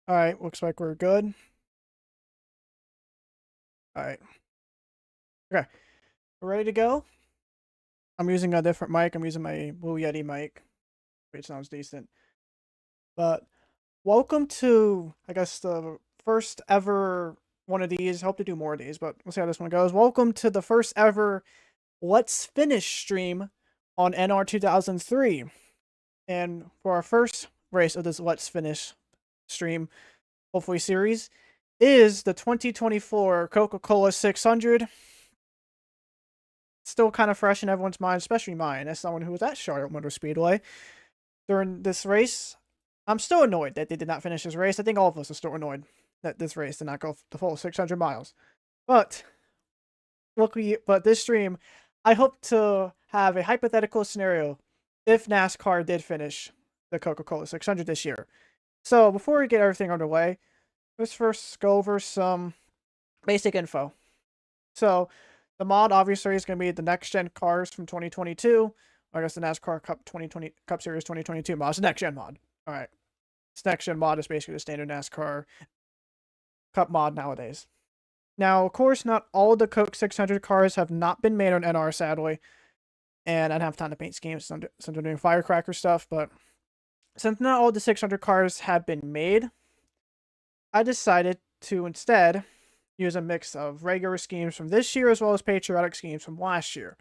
Alright, looks like we're good. Alright. Okay. We're ready to go. I'm using a different mic. I'm using my Blue Yeti mic, which sounds decent. But welcome to, I guess, the first ever one of these. Hope to do more of these, but we'll see how this one goes. Welcome to the first ever Let's Finish stream on NR2003. And for our first race of this Let's Finish stream, hopefully series, is the 2024 Coca-Cola 600. Still kind of fresh in everyone's mind, especially mine, as someone who was at Charlotte Motor Speedway during this race. I'm still annoyed that they did not finish this race. I think all of us are still annoyed that this race did not go the full 600 miles. But luckily, this stream, I hope to have a hypothetical scenario if NASCAR did finish the Coca-Cola 600 this year. So before we get everything underway, let's first go over some basic info. So the mod obviously is going to be the next gen cars from 2022. I guess the NASCAR Cup 2020 Cup Series 2022 mod. It's a next gen mod. All right, this next gen mod is basically the standard NASCAR Cup mod nowadays. Now, of course, not all the Coke 600 cars have not been made on NR, sadly, and I don't have time to paint schemes since I'm doing firecracker stuff. But since not all the 600 cars have been made, I decided to instead use a mix of regular schemes from this year as well as patriotic schemes from last year.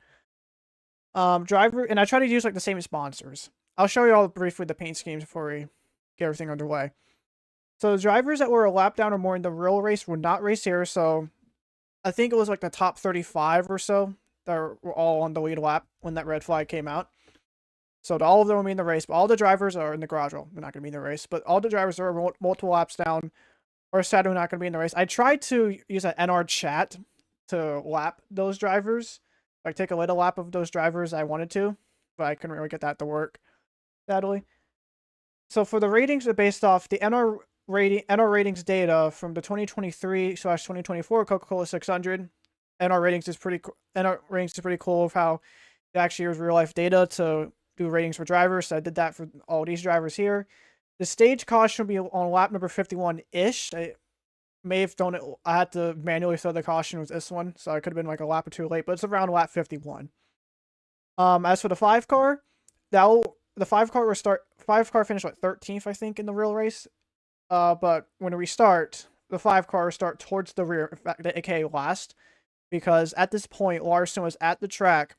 And I try to use like the same sponsors. I'll show you all briefly the paint schemes before we get everything underway. So the drivers that were a lap down or more in the real race were not race here. So I think it was like the top 35 or so that were all on the lead lap when that red flag came out. So all of them will be in the race, but all the drivers are in the garage. Well, they're not going to be in the race, but all the drivers are multiple laps down or sadly not going to be in the race. I tried to use an NR chat to lap those drivers, like take a little lap of those drivers I wanted to, but I couldn't really get that to work, sadly. So for the ratings, are based off the NR ratings data from the 2023/2024 Coca-Cola 600. NR ratings is pretty cool of how it actually uses real life data to do ratings for drivers. So I did that for all these drivers here. The stage caution will be on lap number 51-ish. I may have thrown it. I had to manually throw the caution with this one, so I could have been like a lap or two late, but it's around lap 51. As for the 5 car, the 5 car finished like 13th, I think, in the real race. But when we start, the 5 cars start towards the rear, in fact, aka last, because at this point Larson was at the track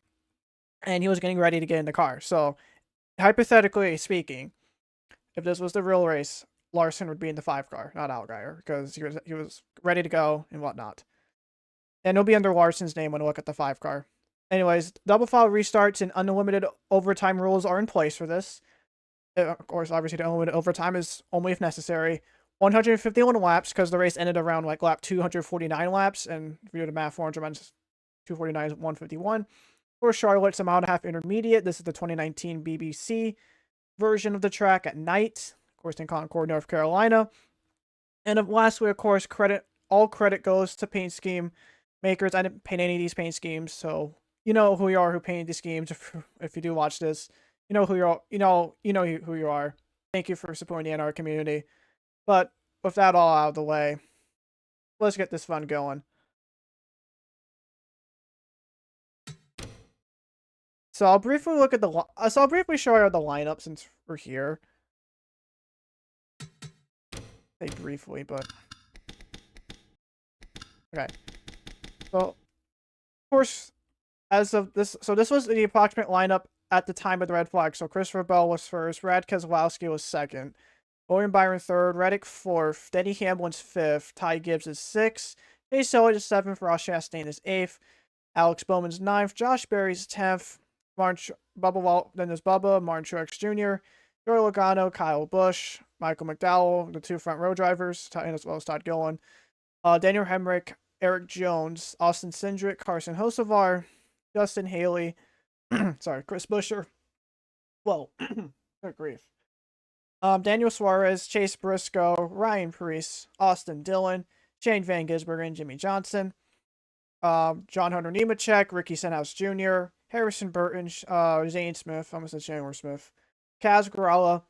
and he was getting ready to get in the car. So hypothetically speaking, if this was the real race, Larson would be in the 5 car, not Allgaier, because he was ready to go and whatnot. And it'll be under Larson's name when I look at the 5 car. Anyways, double file restarts and unlimited overtime rules are in place for this. Of course, obviously, the unlimited overtime is only if necessary. 151 laps, because the race ended around like lap 249 laps, and if you do the math, 400 minus 249 is 151. For Charlotte, it's a mile and a half intermediate. This is the 2019 BBC version of the track at night, of course, in Concord, North Carolina. And lastly, of course, all credit goes to paint scheme makers. I didn't paint any of these paint schemes, so you know who you are who painted these schemes. If you do watch this, you know who you are. You know who you are. Thank you for supporting the NR community. But with that all out of the way, let's get this fun going. So I'll briefly look at I'll briefly show you the lineup since we're here. Say briefly, but okay. So of course, as of this, so this was the approximate lineup at the time of the red flag. So Christopher Bell was first, Brad Keselowski was second, William Byron third, Reddick fourth, Denny Hamlin's fifth, Ty Gibbs is sixth, Chase Elliott is seventh, Ross Chastain is eighth, Alex Bowman's ninth, Josh Berry's 10th, then there's Bubba, Martin Truex Jr., Joey Logano, Kyle Busch, Michael McDowell, the 2 front row drivers, and as well as Todd Gillen, Daniel Hemrick, Eric Jones, Austin Cindric, Carson Hocevar, Justin Haley, Chris Buescher. Whoa, good grief. Daniel Suarez, Chase Briscoe, Ryan Preece, Austin Dillon, Shane Van Gisbergen, Jimmy Johnson, John Hunter Nemechek, Ricky Stenhouse Jr., Harrison Burton, Zane Smith, I almost said Chandler Smith, Kaz Gralla,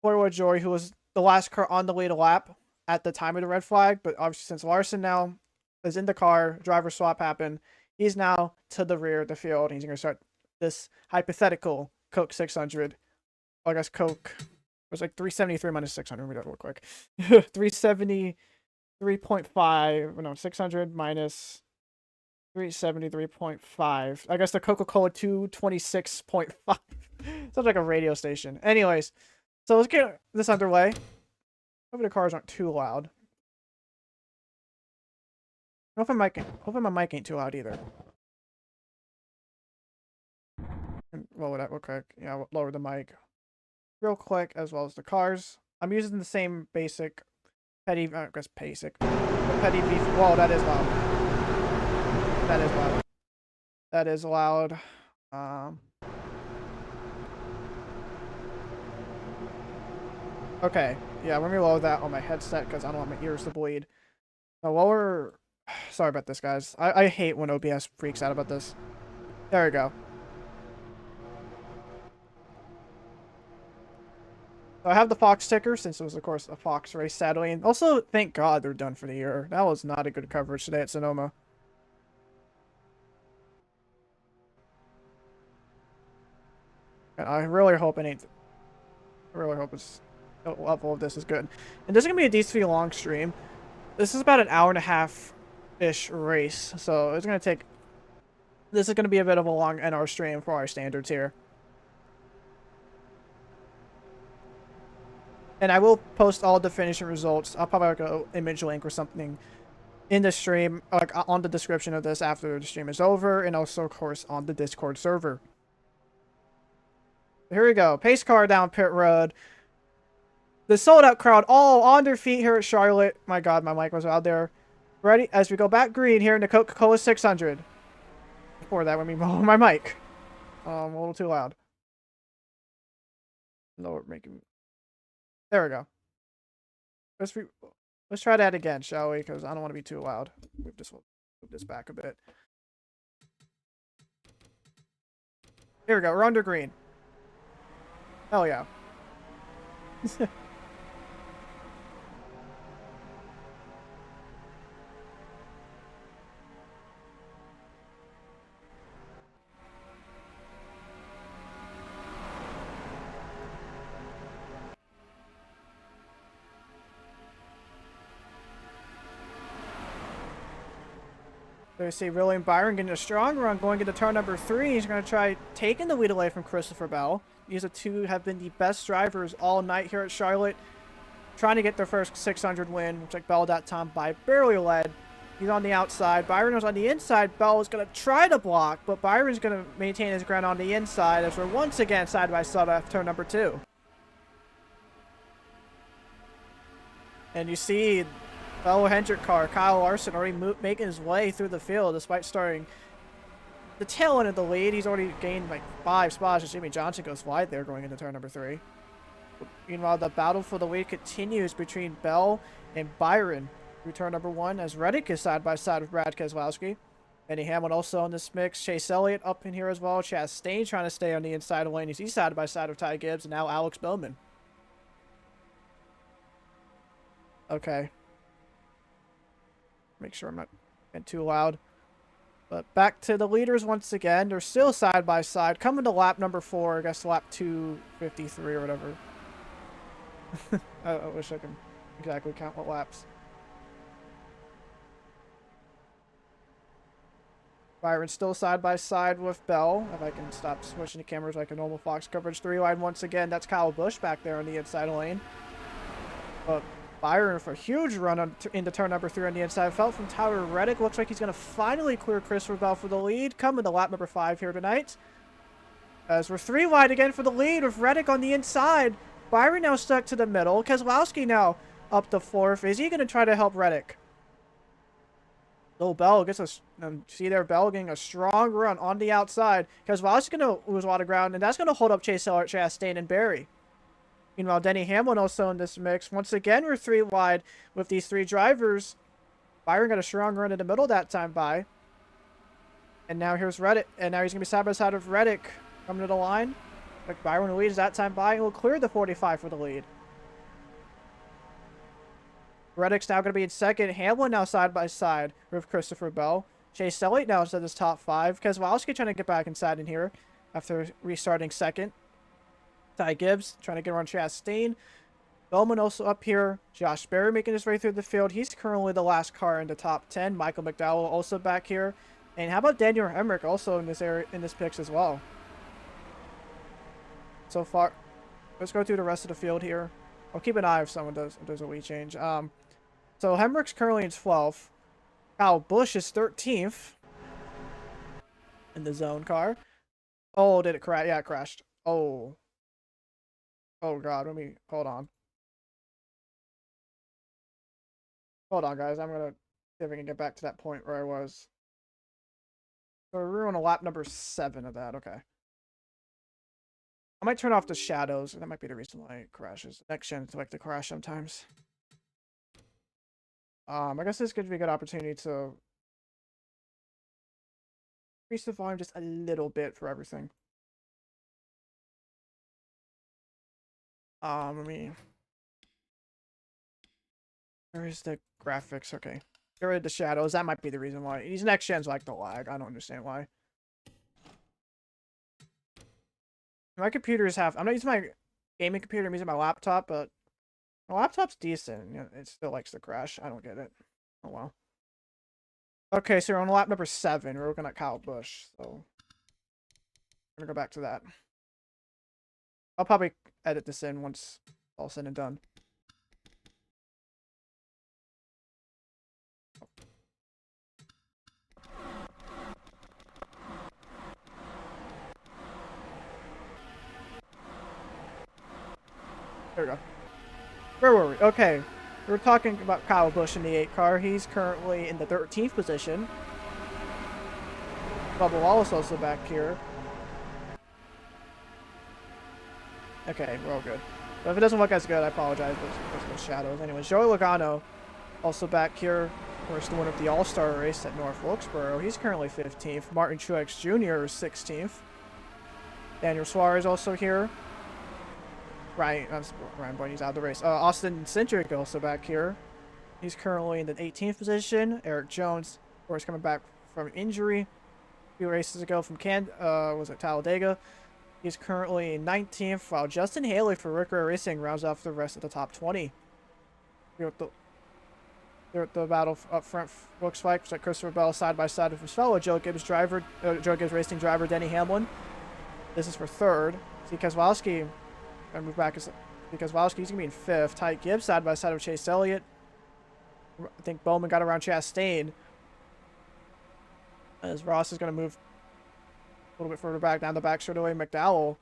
Corey Joy, who was the last car on the lead lap at the time of the red flag, but obviously since Larson now is in the car, driver swap happened, he's now to the rear of the field. He's going to start this hypothetical Coke 600. I guess Coke was like 373 minus 600. Let me do that real quick. 373.5. No, 600 minus 373.5. I guess the Coca-Cola 226.5. Sounds like a radio station. Anyways, so let's get this underway. Hopefully the cars aren't too loud. Hopefully my mic ain't too loud either. And lower that real quick. Yeah, I'll lower the mic real quick, as well as the cars. I'm using the same basic petty, I guess basic, petty beef. Whoa, that is loud. That is loud. That is loud. Okay, yeah, let me lower that on my headset because I don't want my ears to bleed. Now lower. Sorry about this, guys. I hate when OBS freaks out about this. There we go. So I have the Fox ticker since it was, of course, a Fox race, sadly. And also, thank God they're done for the year. That was not a good coverage today at Sonoma. And I really hope it ain't. I really hope it's the level of this is good. And this is gonna be a decently long stream. This is about an hour and a half-ish race, so it's gonna take. This is gonna be a bit of a long NR stream for our standards here. And I will post all the finishing results. I'll probably like an image link or something in the stream, like on the description of this after the stream is over, and also, of course, on the Discord server. Here we go. Pace car down pit road. The sold-out crowd all on their feet here at Charlotte. My God, my mic was out there. Ready? As we go back green here in the Coca-Cola 600. Before that, let me lower my mic. A little too loud. Lower, making. There we go. Let's try that again, shall we? Because I don't want to be too loud. Move this back a bit. Here we go. We're under green. Hell yeah. So we see William Byron getting a strong run going into turn number 3. He's going to try taking the lead away from Christopher Bell. These two have been the best drivers all night here at Charlotte, trying to get their first 600 win, which like Bell that time by barely led. He's on the outside. Byron was on the inside. Bell is going to try to block, but Byron's going to maintain his ground on the inside as we're once again side by side after turn number 2. And you see fellow Hendrick car, Kyle Larson, already making his way through the field despite starting the tail end of the lead. He's already gained like 5 spots as Jimmy Johnson goes wide there going into turn number 3. Meanwhile, the battle for the lead continues between Bell and Byron through turn number 1 as Reddick is side by side with Brad Keselowski. Benny Hamlin also in this mix. Chase Elliott up in here as well. Chastain trying to stay on the inside of lane. He's side by side with Ty Gibbs and now Alex Bowman. Okay. Make sure I'm not getting too loud. But back to the leaders once again. They're still side by side. Coming to lap number 4. I guess lap 253 or whatever. I wish I could exactly count what laps. Byron still side by side with Bell. If I can stop switching the cameras like a normal Fox coverage. 3 wide once again. That's Kyle Busch back there on the inside lane. But Byron for a huge run into turn number 3 on the inside. Felt from Tyler Reddick. Looks like he's going to finally clear Christopher Bell for the lead. Coming to lap number 5 here tonight. As we're 3 wide again for the lead with Reddick on the inside. Byron now stuck to the middle. Keselowski now up to 4th. Is he going to try to help Reddick? Oh, Bell gets a... see there, Bell getting a strong run on the outside. Keselowski's going to lose a lot of ground. And that's going to hold up Chase Elliott, Chastain, and Barry. Meanwhile, Denny Hamlin also in this mix. Once again, we're 3 wide with these 3 drivers. Byron got a strong run in the middle that time by. And now here's Reddick. And now he's going to be side by side with Reddick coming to the line. Like Byron leads that time by. And will clear the 45 for the lead. Reddick's now going to be in second. Hamlin now side by side with Christopher Bell. Chase Elliott now is at his top 5. Keselowski trying to get back inside in here after restarting second. Ty Gibbs trying to get around Chastain. Bowman also up here. Josh Berry making his way through the field. He's currently the last car in the top 10. Michael McDowell also back here. And how about Daniel Hemrick also in this area, in this picks as well? So far, let's go through the rest of the field here. I'll keep an eye if someone does a lead change. So Hemrick's currently in 12th. Kyle Busch is 13th in the zone car. Oh, did it crash? Yeah, it crashed. Oh. Oh, God. Let me... Hold on. Hold on, guys. I'm going to see if I can get back to that point where I was. So we're on a lap number 7 of that. Okay. I might turn off the shadows. That might be the reason why it crashes. Next gens like to crash sometimes. I guess this could be a good opportunity to increase the volume just a little bit for everything. Let me... Where is the graphics? Okay. Get rid of the shadows. That might be the reason why. These next gens like to lag. I don't understand why. My computers have... I'm not using my gaming computer. I'm using my laptop, but my laptop's decent. It still likes to crash. I don't get it. Oh, well. Okay, so we're on lap number 7. We're looking at Kyle Busch, so... I'm gonna go back to that. I'll probably edit this in once all said and done. There we go. Where were we? Okay. We were talking about Kyle Busch in the 8 car. He's currently in the 13th position. Bubba Wallace also back here. Okay, we're all good. But if it doesn't look as good, I apologize. There's no shadows. Anyways, Joey Logano also back here. First to win of the All-Star race at North Wilkesboro. He's currently 15th. Martin Truex Jr. is 16th. Daniel Suarez also here. Ryan Blaney's out of the race. Austin Cindric also back here. He's currently in the 18th position. Eric Jones, of course, coming back from injury a few races ago from was it Talladega. He's currently in 19th, while Justin Haley for Rick Ray Racing rounds off the rest of the top 20. They're at the battle up front. Looks like Christopher Bell side by side with his fellow Joe Gibbs Racing driver Denny Hamlin. This is for 3rd. See Keselowski. I move back because Keselowski's gonna be in 5th. Ty Gibbs side by side with Chase Elliott. I think Bowman got around Chastain. As Ross is gonna move a little bit further back down the back straightaway. McDowell.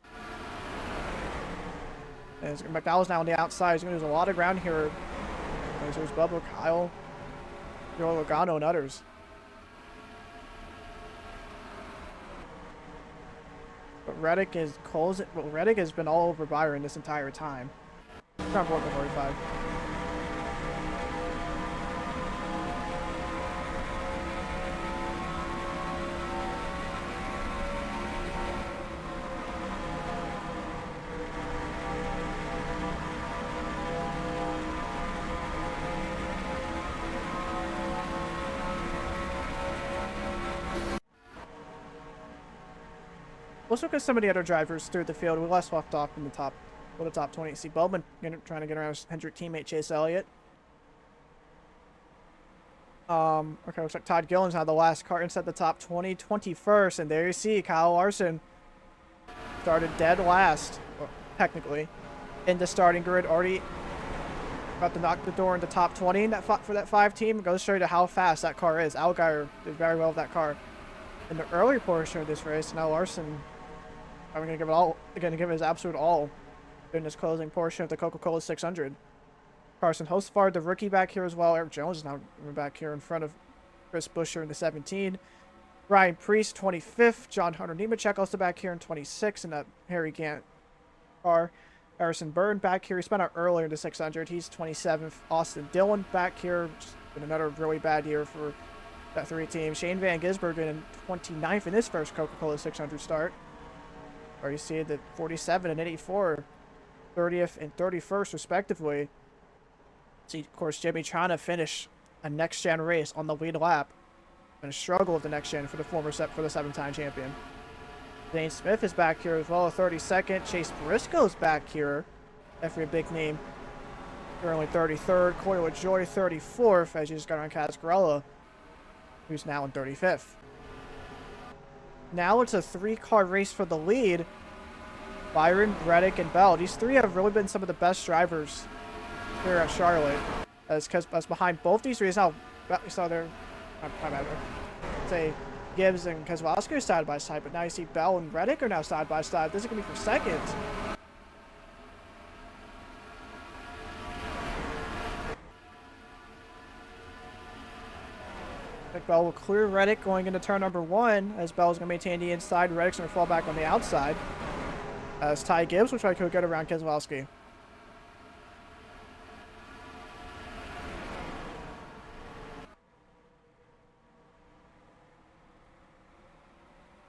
As McDowell's now on the outside. He's gonna lose a lot of ground here. There's Bubba, Kyle, Joe Logano, and others. But Reddick has been all over Byron this entire time. Around 45. Let's look at some of the other drivers through the field. We last left off in the top 20. See Bowman trying to get around his Hendrick teammate Chase Elliott. Okay, looks like Todd Gilliland's now the last car inside the top 20, 21st, and there you see Kyle Larson started dead last, well, technically, in the starting grid. Already about to knock the door in the top 20 in for that 5 team. It goes to show you how fast that car is. Allgaier did very well with that car in the earlier portion of this race. Now Larson, I'm going to give it his absolute all in this closing portion of the Coca-Cola 600. Carson Hostfard, the rookie, back here as well. Eric Jones is now back here in front of Chris Buescher in the 17. Ryan Preece, 25th. John Hunter Nemechek also back here in 26 in that Harry Gant car. Harrison Byrne back here. He spun out earlier in the 600. He's 27th. Austin Dillon back here. Just been another really bad year for that 3 team. Shane Van Gisbergen in 29th in his first Coca-Cola 600 start. Or you see that 47 and 84, 30th and 31st respectively. See, of course, Jimmy trying to finish a next-gen race on the lead lap. Going to struggle with the next-gen for the seven-time champion. Dane Smith is back here as well, a 32nd. Chase Briscoe's back here. Definitely a big name. Currently 33rd. Corey LaJoy 34th, as you just got on Cascarella, who's now in 35th. Now it's a 3-car race for the lead. Byron, Reddick, and Bell. These 3 have really been some of the best drivers here at Charlotte. As behind both these 3 now, you saw there, say Gibbs and Keselowski are side by side, but now you see Bell and Reddick are now side by side. This is going to be for second. Bell will clear Reddick going into turn number 1, as Bell's going to maintain the inside. Reddick's going to fall back on the outside, as Ty Gibbs will try to get around Keselowski.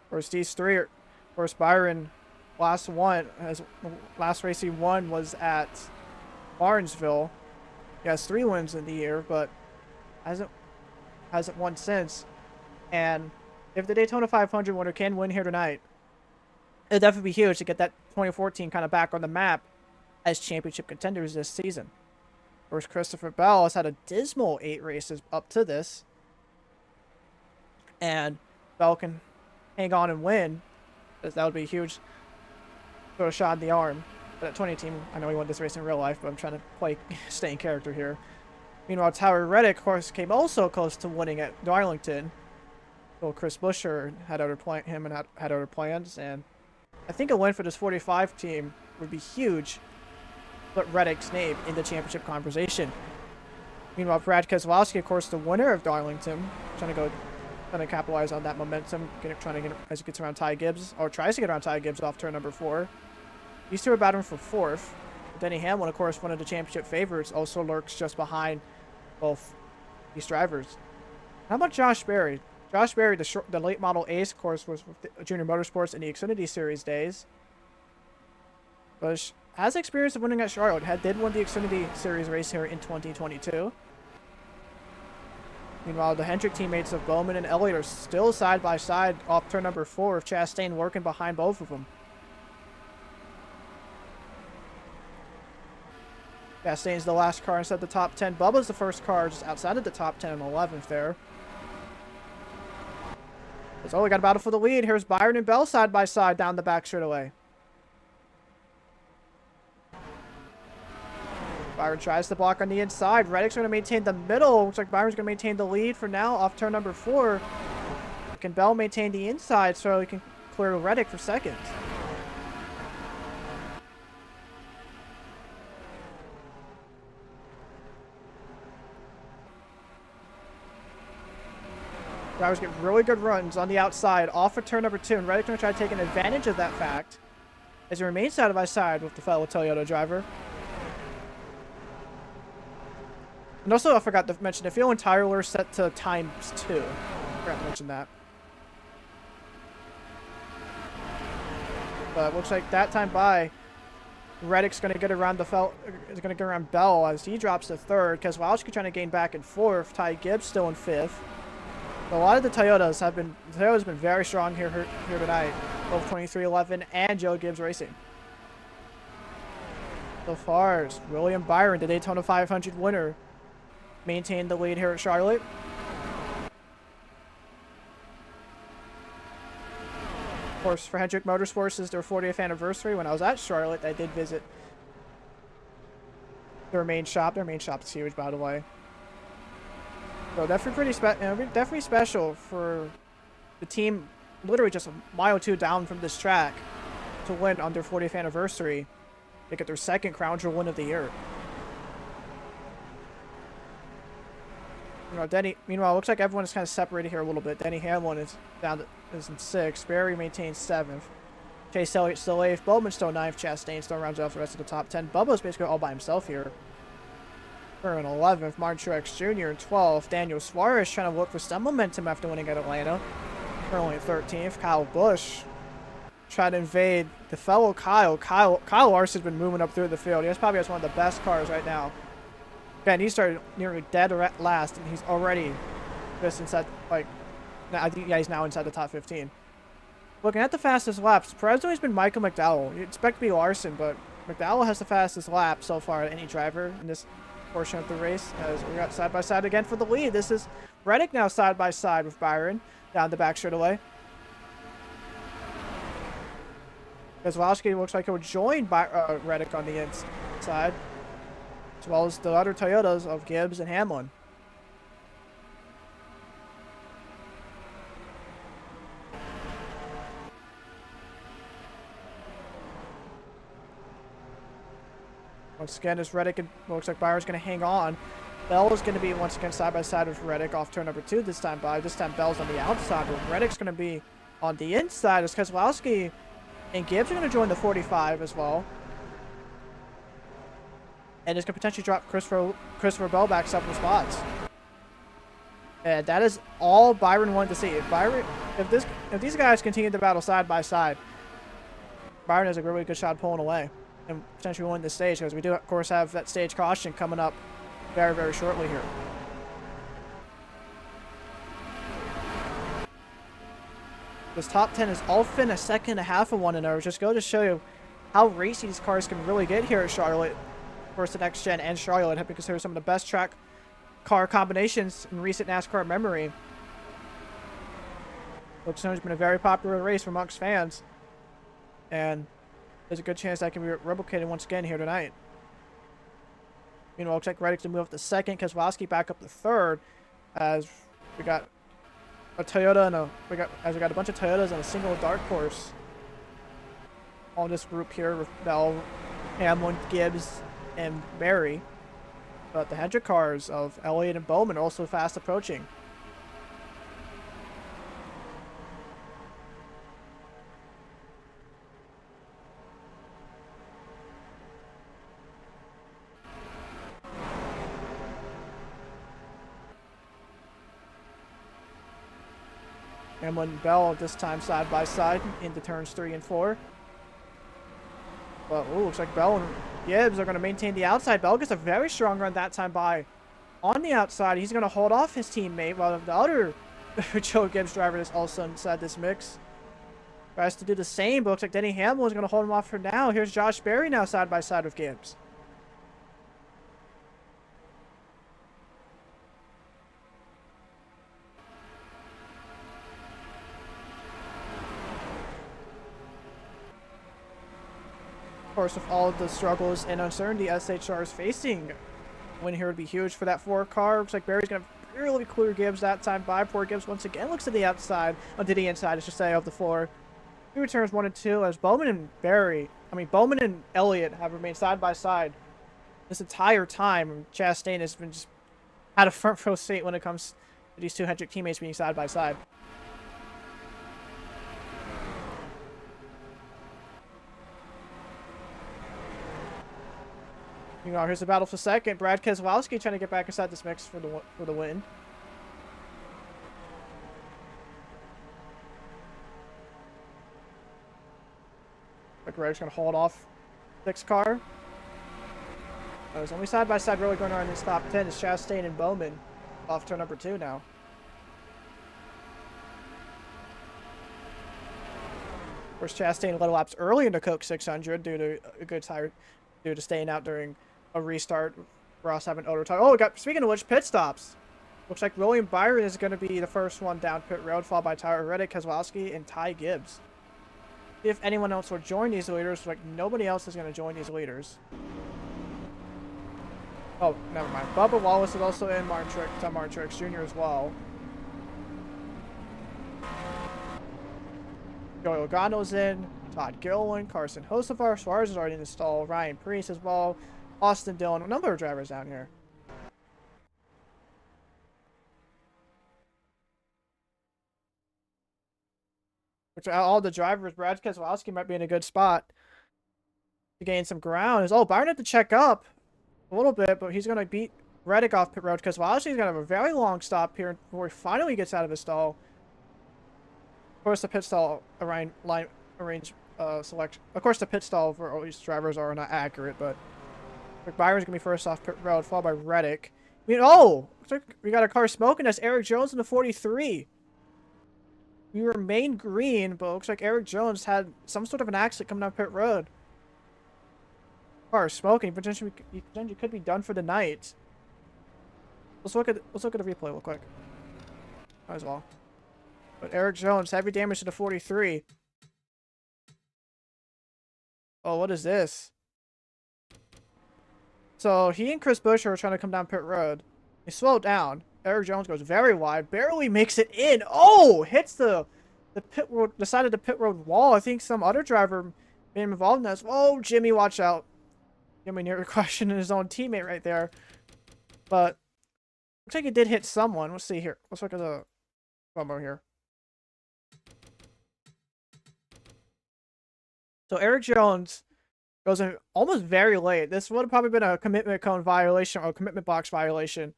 Of course, these 3 are, of course, Byron, last race he won was at Barnesville. He has 3 wins in the year, but hasn't won since. And if the Daytona 500 winner can win here tonight, it'd definitely be huge to get that 2014 kind of back on the map as championship contenders this season. Of course, Christopher Bell has had a dismal 8 races up to this, and Bell can hang on and win, because that would be a huge sort of shot in the arm. But at 2018, I know he won this race in real life, but I'm trying to stay in character here. Meanwhile, Tyler Reddick, of course, came also close to winning at Darlington. Well, Chris Buescher had other plans, and I think a win for this 45 team would be huge. Put Reddick's name in the championship conversation. Meanwhile, Brad Keselowski, of course, the winner of Darlington, trying to capitalize on that momentum, trying to get as he gets around Ty Gibbs, or tries to get around Ty Gibbs off turn number 4. These 2 are battling for 4th. Denny Hamlin, of course, one of the championship favorites, also lurks just behind both these drivers. How about Josh Berry? Josh Berry, the late model ace, of course, was with Junior Motorsports in the Xfinity Series days. But has experience of winning at Charlotte. Did win the Xfinity Series race here in 2022. Meanwhile, the Hendrick teammates of Bowman and Elliott are still side by side off turn number 4, with Chastain working behind both of them. Chastain's the last car inside the top 10. Bubba's the first car just outside of the top 10 and 11th there. So we got a battle for the lead. Here's Byron and Bell side by side down the back straightaway. Byron tries to block on the inside. Reddick's going to maintain the middle. Looks like Byron's going to maintain the lead for now off turn number 4. Can Bell maintain the inside so he can clear Reddick for second? Drivers get really good runs on the outside off of turn number 2, and Reddick's going to try taking advantage of that fact as he remains side by side with the fellow Toyota driver. And also, I forgot to mention, the fuel and tire were set to ×2. I forgot to mention that. But looks like that time by, Reddick's going to get around Bell as he drops to 3rd. Keselowski trying to gain back in 4th. Ty Gibbs still in 5th. A lot of the Toyotas have been very strong here tonight, both 2311 and Joe Gibbs Racing. So far, William Byron, the Daytona 500 winner, maintained the lead here at Charlotte. Of course, for Hendrick Motorsports, is their 40th anniversary. When I was at Charlotte, I did visit their main shop. Their main shop is huge, by the way. So definitely definitely special for the team, literally just a mile or 2 down from this track, to win on their 40th anniversary. They get their 2nd Crown Jewel win of the year. Meanwhile, it looks like everyone is kind of separated here a little bit. Denny Hamlin is in 6th. Berry maintains 7th. Chase Elliott still 8th. Bowman still 9th. Chastain still rounds off the rest of the top 10. Bubba's basically all by himself here. In 11th, Martin Truex Jr. in 12th. Daniel Suarez trying to look for some momentum after winning at Atlanta. Currently in 13th. Kyle Busch trying to invade the fellow Kyle. Kyle Larson's been moving up through the field. He probably has one of the best cars right now. And he started nearly dead last, and he's already just inside, like, I think, yeah, he's now inside the top 15. Looking at the fastest laps, surprisingly has been Michael McDowell. You'd expect to be Larson, but McDowell has the fastest lap so far of any driver in this portion of the race, as we got side by side again for the lead. This is Reddick now side by side with Byron down the back straightaway. Kozlowski looks like he'll join Reddick on the inside, as well as the other Toyotas of Gibbs and Hamlin. Once again, as Reddick looks like Byron's going to hang on. Bell is going to be once again side by side with Reddick off turn number 2 this time. This time Bell's on the outside, but Reddick's going to be on the inside as Kozlowski and Gibbs are going to join the 45 as well. And it's going to potentially drop Christopher Bell back several spots. And that is all Byron wanted to see. If these guys continue to battle side by side, Byron has a really good shot pulling away and potentially win this stage, because we do, of course, have that stage caution coming up very, very shortly here. This top 10 is all within a second and a half of one another. Just go to show you how racy these cars can really get here at Charlotte. Of course, the next gen and Charlotte have been considered some of the best track car combinations in recent NASCAR memory. Looks like it's been a very popular race amongst fans, and there's a good chance that can be replicated once again here tonight. You know, looks like Reddick's to move up to second, Kozlowski back up to third, as we got a Toyota and we got a bunch of Toyotas and a single dark horse on this group here with Bell, Hamlin, Gibbs, and Barry. But the Hendrick cars of Elliott and Bowman are also fast approaching. Hamlin and Bell this time side by side into turns 3 and 4. But ooh, looks like Bell and Gibbs are going to maintain the outside. Bell gets a very strong run that time by on the outside. He's going to hold off his teammate, while the other Joe Gibbs driver is also inside this mix. Tries to do the same, but looks like Denny Hamlin is going to hold him off for now. Here's Josh Berry now side by side with Gibbs. Of course, with all of the struggles and uncertainty SHR is facing, win here would be huge for that 4 car. Looks like Barry's going to really clear Gibbs that time by. Poor Gibbs once again looks to the outside, to the inside, I should say, of the 4. He returns 1 and 2 as Bowman and Elliott have remained side by side this entire time. Chastain has been just had a front row seat when it comes to these 2 Hendrick teammates being side by side. You know, here's the battle for second. Brad Keselowski trying to get back inside this mix for the win. Like Greg's gonna hold off 6 car. There's only side by side really going on in this top 10 is Chastain and Bowman off turn number 2 now. Of course, Chastain led laps early into Coke 600 due to a good tire, due to staying out during a restart. Ross having auto tire. Oh, speaking of which, pit stops. Looks like William Byron is going to be the first one down pit road, followed by Tyler Reddick, Kozlowski, and Ty Gibbs. If anyone else will join these leaders, like nobody else is going to join these leaders. Oh, never mind. Bubba Wallace is also in. Tom Martin Truex Jr. as well. Joey Logano's in. Todd Gilliland, Carson Hocevar, Suarez is already in the stall. Ryan Preece as well. Austin Dillon, a number of drivers down here. Which all the drivers, Brad Keselowski might be in a good spot to gain some ground. Byron had to check up a little bit, but he's going to beat Reddick off pit road. Keselowski's going to have a very long stop here before he finally gets out of his stall. Of course, the pit stall selection. Of course, the pit stall for all these drivers are not accurate, but Byron's gonna be first off pit road, followed by Reddick. I mean, oh! Looks like we got a car smoking. That's Eric Jones in the 43. We remain green, but it looks like Eric Jones had some sort of an accident coming down pit road. Car smoking. Potentially could be done for the night. Let's look at the replay real quick. Might as well. But Eric Jones, heavy damage to the 43. Oh, what is this? So he and Chris Buescher are trying to come down pit road. They slow down. Eric Jones goes very wide, barely makes it in. Oh, hits the pit road, the side of the pit road wall. I think some other driver made him involved in this. Oh, Jimmy, watch out. Jimmy near questioning his own teammate right there. But looks like he did hit someone. Let's see here. Let's look at the promo here. So Eric Jones goes in almost very late. This would have probably been a commitment cone violation or a commitment box violation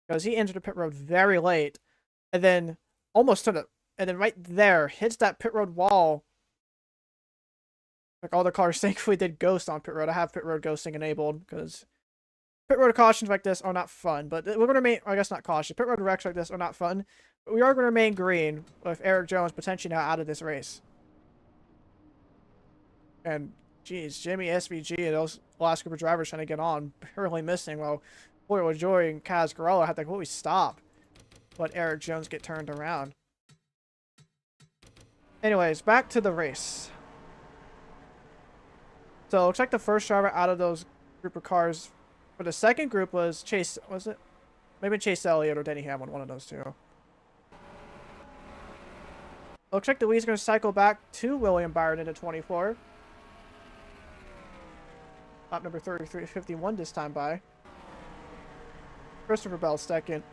because he entered the pit road very late, and then almost to the and then right there hits that pit road wall. Like all the cars thankfully did ghost on pit road. I have pit road ghosting enabled because pit road cautions like this are not fun. But we're gonna remain. I guess not caution. Pit road wrecks like this are not fun. But we are gonna remain green with Eric Jones potentially now out of this race. And geez, Jimmy, SVG, and those last group of drivers trying to get on, barely missing. While Boyle Joy and Kaz Garella had to completely stop. Let Eric Jones get turned around. Anyways, back to the race. So it looks like the first driver out of those group of cars for the second group was Chase. Was it? Maybe Chase Elliott or Denny Hamlin, one of those two. Looks like the lead's going to cycle back to William Byron into 24. Lap number 33.51 this time by. Christopher Bell second.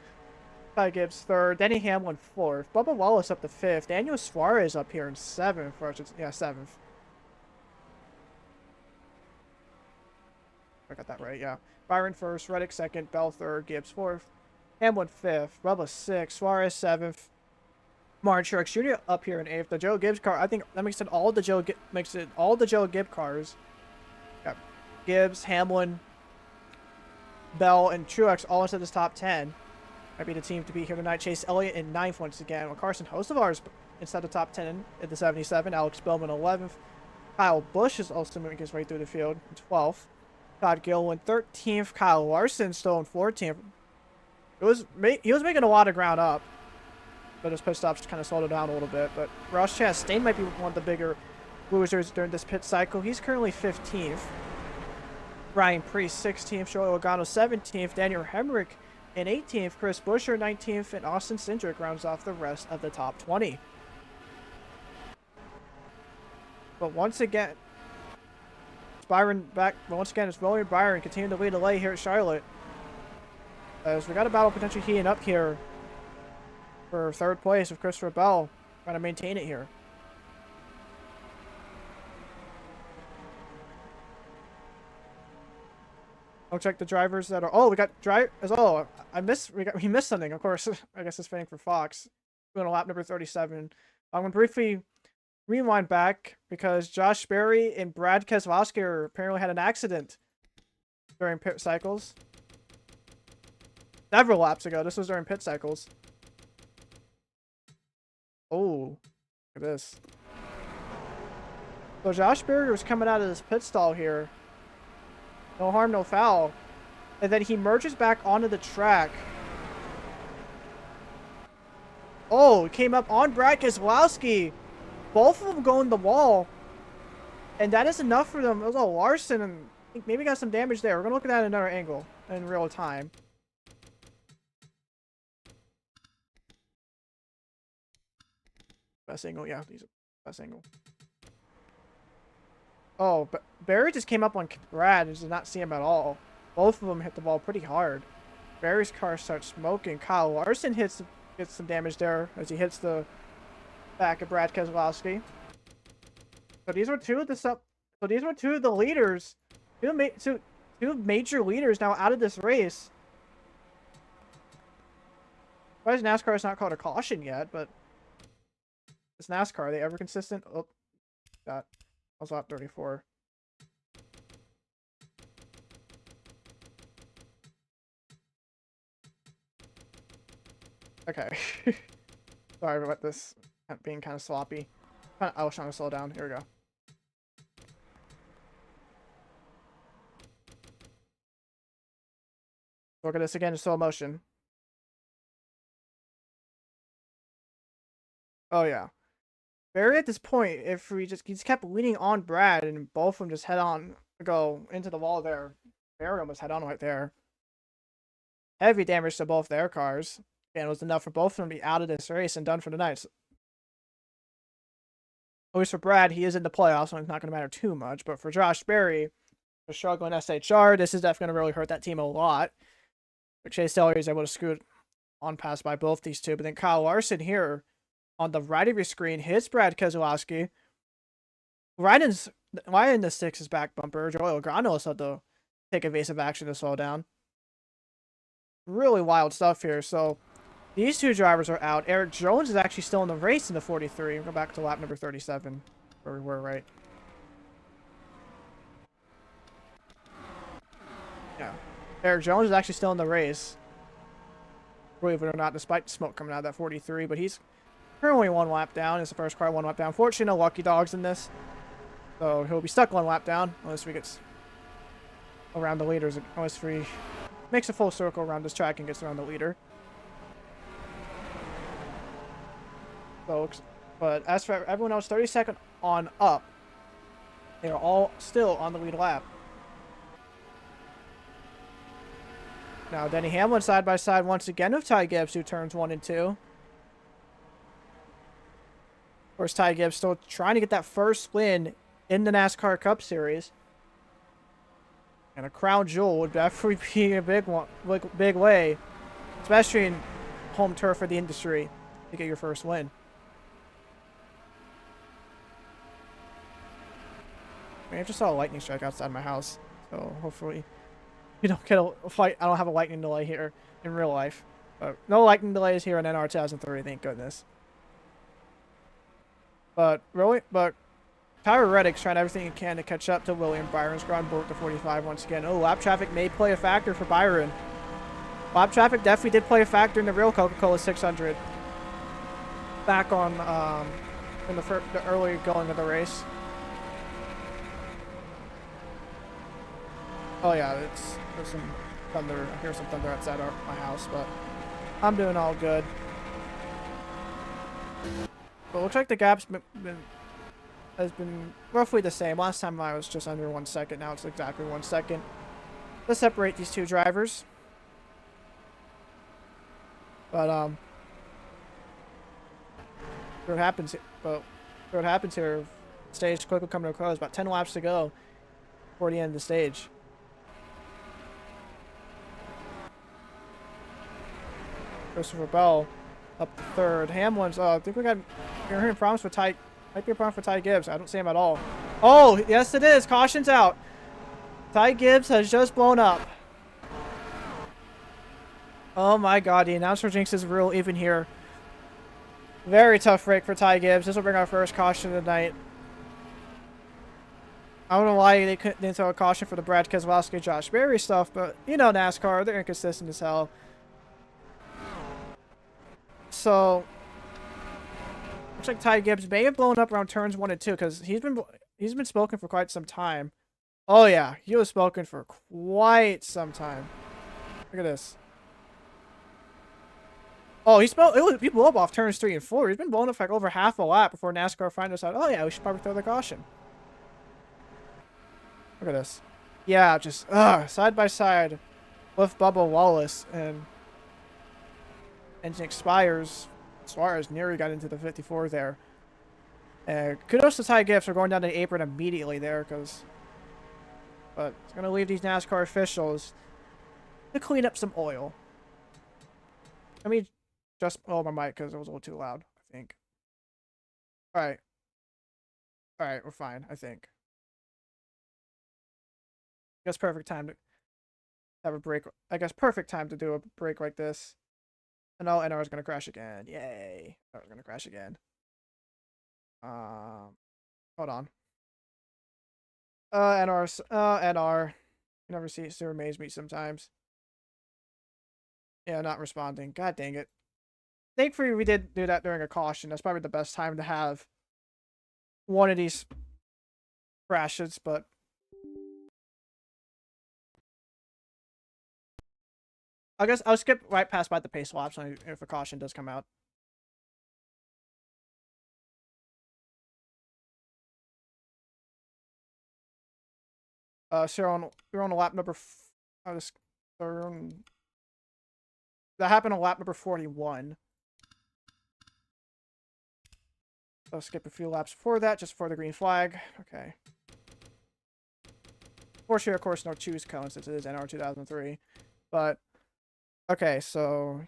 Ty Gibbs third. Denny Hamlin fourth. Bubba Wallace up to fifth. Daniel Suarez up here in seventh. Yeah, seventh. I got that right, yeah. Byron first. Reddick second. Bell third. Gibbs fourth. Hamlin fifth. Bubba sixth. Suarez seventh. Martin Truex Jr. up here in eighth. The Joe Gibbs car. I think that makes it all the Joe Gibbs cars. Yeah. Gibbs, Hamlin, Bell, and Truex all into this top 10. Might be the team to beat here tonight. Chase Elliott in 9th once again. Well, Carson Hocevar's inside the top 10 at the 77. Alex Bowman 11th. Kyle Busch is also moving his way through the field in 12th. Todd Gilliland 13th. Kyle Larson still in 14th. He was making a lot of ground up, but his pit stops kind of slowed it down a little bit. But Ross Chastain might be one of the bigger losers during this pit cycle. He's currently 15th. Ryan Preece 16th, Joey Logano 17th, Daniel Hemrick in 18th, Chris Buescher 19th, and Austin Cindric rounds off the rest of the top 20. But once again, it's William Byron continuing to lead the way here at Charlotte. As we got a battle potentially heating up here for third place with Christopher Bell trying to maintain it here. Looks like the drivers that are. Oh, we got drivers. Oh, we missed something. Of course, I guess it's fitting for Fox. Going to lap number 37. I'm going to briefly rewind back because Josh Berry and Brad Keselowski apparently had an accident during pit cycles. Several laps ago. This was during pit cycles. Oh, look at this. So Josh Berry was coming out of this pit stall here. No harm, no foul. And then he merges back onto the track. Oh, it came up on Brad Keselowski. Both of them go in the wall. And that is enough for them. It was a Larson, and I think maybe got some damage there. We're going to look at that at another angle in real time. Best angle, yeah. These are best angle. Oh, but Barry just came up on Brad and did not see him at all. Both of them hit the ball pretty hard. Barry's car starts smoking. Kyle Larson gets some damage there as he hits the back of Brad Keselowski. So these were two of the leaders. Two major leaders now out of this race. Why is NASCAR is not called a caution yet, but it's NASCAR. Are they ever consistent? Oh, that was lap 34. Okay. Sorry about this being kind of sloppy. I was trying to slow down. Here we go. Look at this again in slow motion. Oh, yeah. Barry at this point, if he just kept leaning on Brad and both of them just head on, go into the wall there. Barry almost head on right there. Heavy damage to both their cars. And it was enough for both of them to be out of this race and done for the night. At least for Brad, he is in the playoffs, so it's not going to matter too much. But for Josh Berry, the struggling SHR, this is definitely going to really hurt that team a lot. But Chase Elliott is able to scoot on past by both these two. But then Kyle Larson here on the right of your screen hits Brad Keselowski. Right in the six's back bumper. Joey Logano had to take evasive action to slow down. Really wild stuff here. So these two drivers are out. Eric Jones is actually still in the race in the 43. We'll go back to lap number 37, where we were, right? Yeah. Eric Jones is actually still in the race. Believe it or not, despite the smoke coming out of that 43, but he's currently one lap down. It's the first car one lap down. Fortunately, no lucky dogs in this. So he'll be stuck one lap down unless we get around the leaders. Unless we makes a full circle around this track and gets around the leader. So, but as for everyone else, 32nd on up, they are all still on the lead lap. Now, Denny Hamlin side by side once again with Ty Gibbs, who turns 1 and 2. Of course, Ty Gibbs still trying to get that first win in the NASCAR Cup Series. And a crown jewel would definitely be a big one, big way, especially in home turf for the industry, to get your first win. I just saw a lightning strike outside my house, so hopefully you don't get a fight. I don't have a lightning delay here in real life. But no lightning delays here in NR2003, thank goodness. But Tyler Reddick's trying everything he can to catch up to William. Byron's ground broke to 45 once again. Oh, lap traffic may play a factor for Byron. Lap traffic definitely did play a factor in the real Coca-Cola 600. Back on in the early going of the race. Oh yeah, there's some thunder. I hear some thunder outside my house, but I'm doing all good. But it looks like the gap's has been roughly the same. Last time I was just under 1 second. Now it's exactly 1 second. Let's separate these two drivers. But what happens here? Stage quickly coming to a close. About 10 laps to go before the end of the stage. Christopher Bell up to third. Hamlin's. I think we're hearing problems for Ty. Might be a problem for Ty Gibbs. I don't see him at all. Oh, yes it is. Caution's out. Ty Gibbs has just blown up. Oh my god, the announcer jinx is real even here. Very tough break for Ty Gibbs. This will bring our first caution of the night. I don't know why they couldn't throw a caution for the Brad Keselowski, Josh Berry stuff, but you know NASCAR, they're inconsistent as hell. So, looks like Ty Gibbs may have blown up around turns 1 and 2 because he's been smoking for quite some time. Oh yeah, he was smoking for quite some time. Look at this. Oh, he blew up off turns 3 and 4. He's been blowing up for like over half a lap before NASCAR finally decided, oh yeah, we should probably throw the caution. Look at this. Yeah, just side by side with Bubba Wallace, and engine expires. Suarez nearly got into the 54 there. Kudos to Ty Gibbs for going down to the apron immediately there, but it's going to leave these NASCAR officials to clean up some oil. Let me just blow my mic because it was a little too loud, I think. Alright. Alright, we're fine, I think. I guess perfect time to have a break. I guess perfect time to do a break like this. And oh, NR is going to crash again. Yay. NR is going to crash again. Hold on. NR. You never see it to amaze me sometimes. Yeah, not responding. God dang it. thankfully we did do that during a caution. That's probably the best time to have one of these crashes, but I guess I'll skip right past by the pace laps if a caution does come out. So we're on lap number. That happened on lap number 41. I'll skip a few laps before that, just for the green flag. Okay. Fortunately, of course, no choose cone since it is NR2003. But, okay, so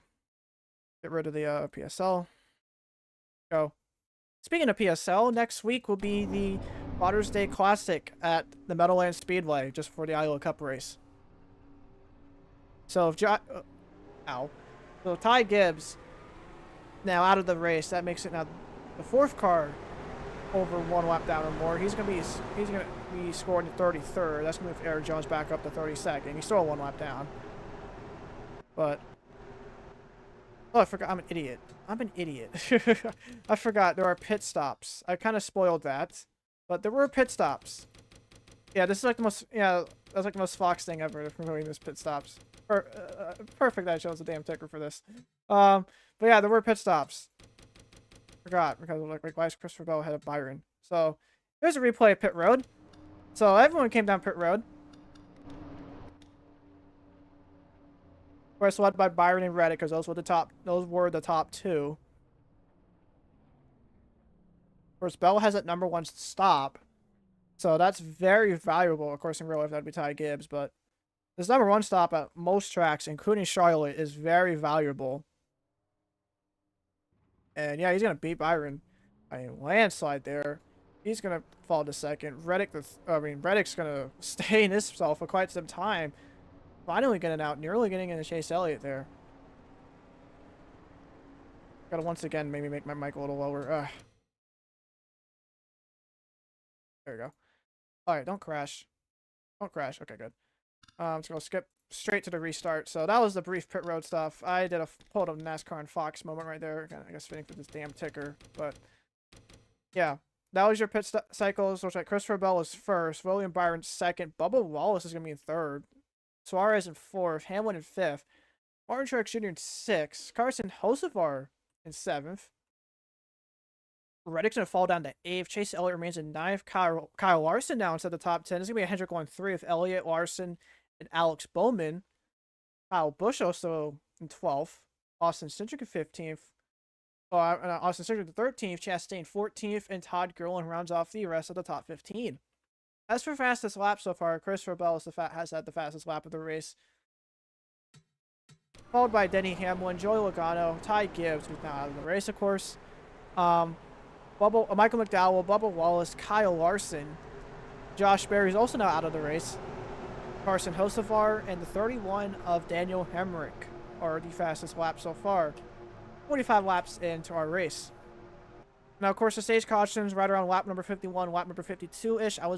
get rid of the PSL. Go. Speaking of PSL, next week will be the Father's Day Classic at the Meadowlands Speedway, just for the Iowa Cup race. So if so Ty Gibbs now out of the race, that makes it now the fourth car over 1 lap down or more. He's gonna be scoring the 33rd. That's gonna move Aaron Jones back up to 32nd. He's still 1 lap down. But oh, I forgot. I'm an idiot. I forgot there are pit stops. I kind of spoiled that, but there were pit stops. Yeah, this is like the most. Yeah, that's like the most Fox thing ever. Promoting this pit stops. Perfect that I chose the damn ticker for this. But yeah, there were pit stops. Forgot because like why is Christopher Bell ahead of Byron? So here's a replay of pit road. So everyone came down pit road. Of course, led by Byron and Reddick because those were the top two. Of course, Bell has that #1 stop, so that's very valuable. Of course, in real life that'd be Ty Gibbs, but this #1 stop at most tracks, including Charlotte, is very valuable. And yeah, he's gonna beat Byron by a landslide there. He's gonna fall to second. Reddick's gonna stay in this stall for quite some time. Finally getting out, nearly getting into Chase Elliott there. Gotta once again maybe make my mic a little lower. There we go. Alright, don't crash. Don't crash. Okay, good. I'm just gonna skip straight to the restart. So that was the brief pit road stuff. I did a pulled up NASCAR and Fox moment right there. I guess fitting for this damn ticker. But yeah, that was your pit cycles. Looks like Christopher Bell is first, William Byron second, Bubba Wallace is gonna be in third, Suarez in fourth, Hamlin in fifth, Martin Truex Jr. in sixth, Carson Hocevar in seventh. Reddick's gonna fall down to eighth. Chase Elliott remains in ninth. Kyle Larson now inside the top 10. It's gonna be a Hendrick going three with Elliott, Larson, and Alex Bowman. Kyle Busch also in 12th. Austin Cindric in 15th. Austin Cindric in 13th. Chastain 14th. And Todd Gurley rounds off the rest of the top 15. As for fastest lap so far, Christopher Bell has had the fastest lap of the race. Followed by Denny Hamlin, Joey Logano, Ty Gibbs, who's now out of the race, of course. Michael McDowell, Bubba Wallace, Kyle Larson. Josh Berry's also now out of the race. Carson Hocevar and the 31 of Daniel Hemrick are the fastest lap so far. 45 laps into our race. Now, of course, the stage cautions right around lap number 51, lap number 52-ish. I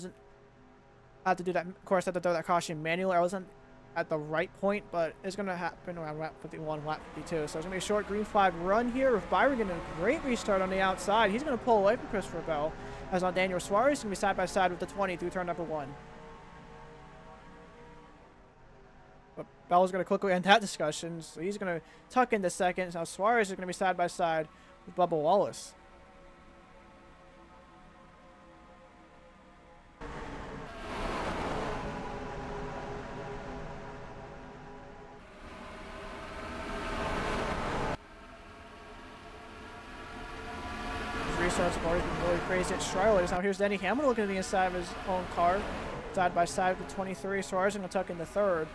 had to do that. Of course, I had to throw that caution manually. I wasn't at the right point, but it's going to happen around lap 51, lap 52. So it's going to be a short green flag run here with Byron getting a great restart on the outside. He's going to pull away from Christopher Bell. As on Daniel Suarez, he's going to be side by side with the 20 through turn number 1. But Bell's going to quickly end that discussion, so he's going to tuck into second. Now Suarez is going to be side by side with Bubba Wallace. Restarts have already been really crazy at Charlotte. Now here's Denny Hamlin looking at the inside of his own car, side by side with 23. Suarez going to tuck into third.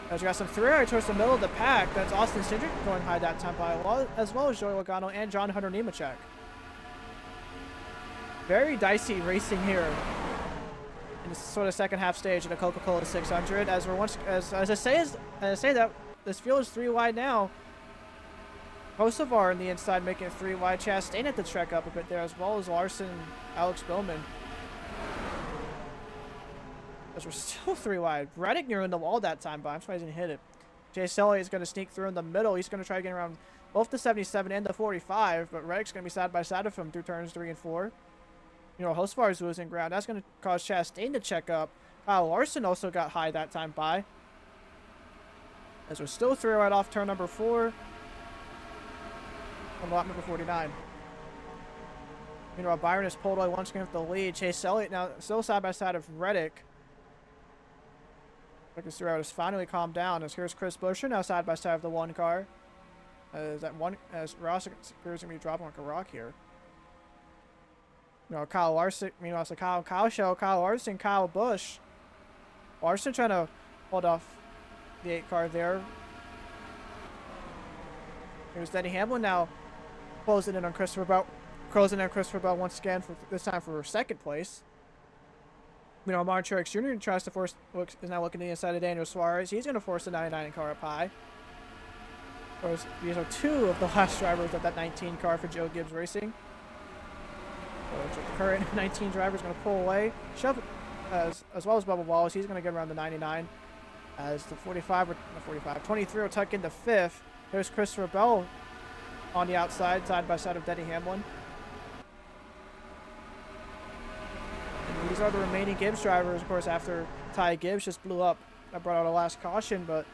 As we got some three right towards the middle of the pack. That's Austin Cindric going high that time by as well as Joey Logano and John Hunter Nemechek. Very dicey racing here in the sort of second half stage of the Coca-Cola 600. As I say that this field is 3 wide now. Hocevar on the inside making it 3 wide. Chastain at the trek up a bit there, as well as Larson and Alex Bowman. As we're still 3 wide. Reddick nearing the wall that time, but I'm surprised he didn't hit it. Chase Elliott is going to sneak through in the middle. He's going to try getting around both the 77 and the 45, but Reddick's going to be side by side with him through turns 3 and 4. You know, Hosvar's losing ground. That's going to cause Chastain to check up. Kyle Larson also got high that time by. As we're still 3 right off turn number 4. On lap number 49. Meanwhile, Byron has pulled away once again with the lead. Chase Elliott now still side by side of Reddick. Lucas throughout has finally calmed down as here's Chris Buescher now side by side of the 1 car. As Ross appears to be dropping like a rock here. You know, Kyle Larson, meanwhile, it's Kyle Show, Kyle Larson, Kyle Busch. Larson trying to hold off the 8 car there. Here's Denny Hamlin now closing in on Christopher Bell once again for this time for 2nd place. You know, Martin Truex Jr. tries to is now looking to the inside of Daniel Suarez. He's going to force the 99 car up high. Of course, these are 2 of the last drivers of that 19 car for Joe Gibbs Racing. So the current 19 driver is going to pull away, shove as well as Bubba Wallace. He's going to get around the 99 as the 23 will tuck into 5th. There's Christopher Bell on the outside, side by side of Denny Hamlin. And these are the remaining Gibbs drivers, of course, after Ty Gibbs just blew up. I brought out a last caution, but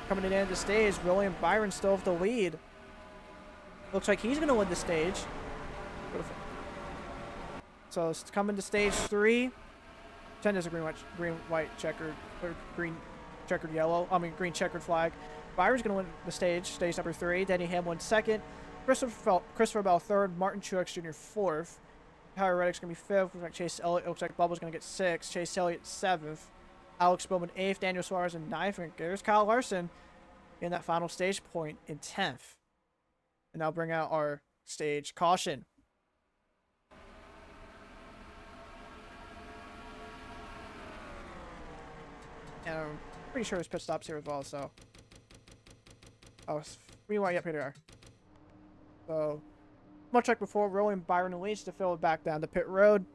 coming in the stage, William Byron still with the lead. Looks like he's going to win the stage. So it's coming to stage 3. 10 is a green, white, checkered, or green, checkered, yellow. I mean, green, checkered flag. Byron's going to win the stage number 3. Denny Hamlin 2nd. Christopher Bell 3rd. Martin Truex Jr. 4th. Tyler Reddick's going to be 5th. Looks like Chase Elliott. Looks like Bubba's going to get 6th. Chase Elliott 7th. Alex Bowman 8th. Daniel Suarez in 9th. And there's Kyle Larson in that final stage point in 10th. And now bring out our stage caution. And I'm pretty sure there's pit stops here as well, so. Oh, rewind, yep, here they are. So, much like before, William Byron leads to fill it back down to pit road.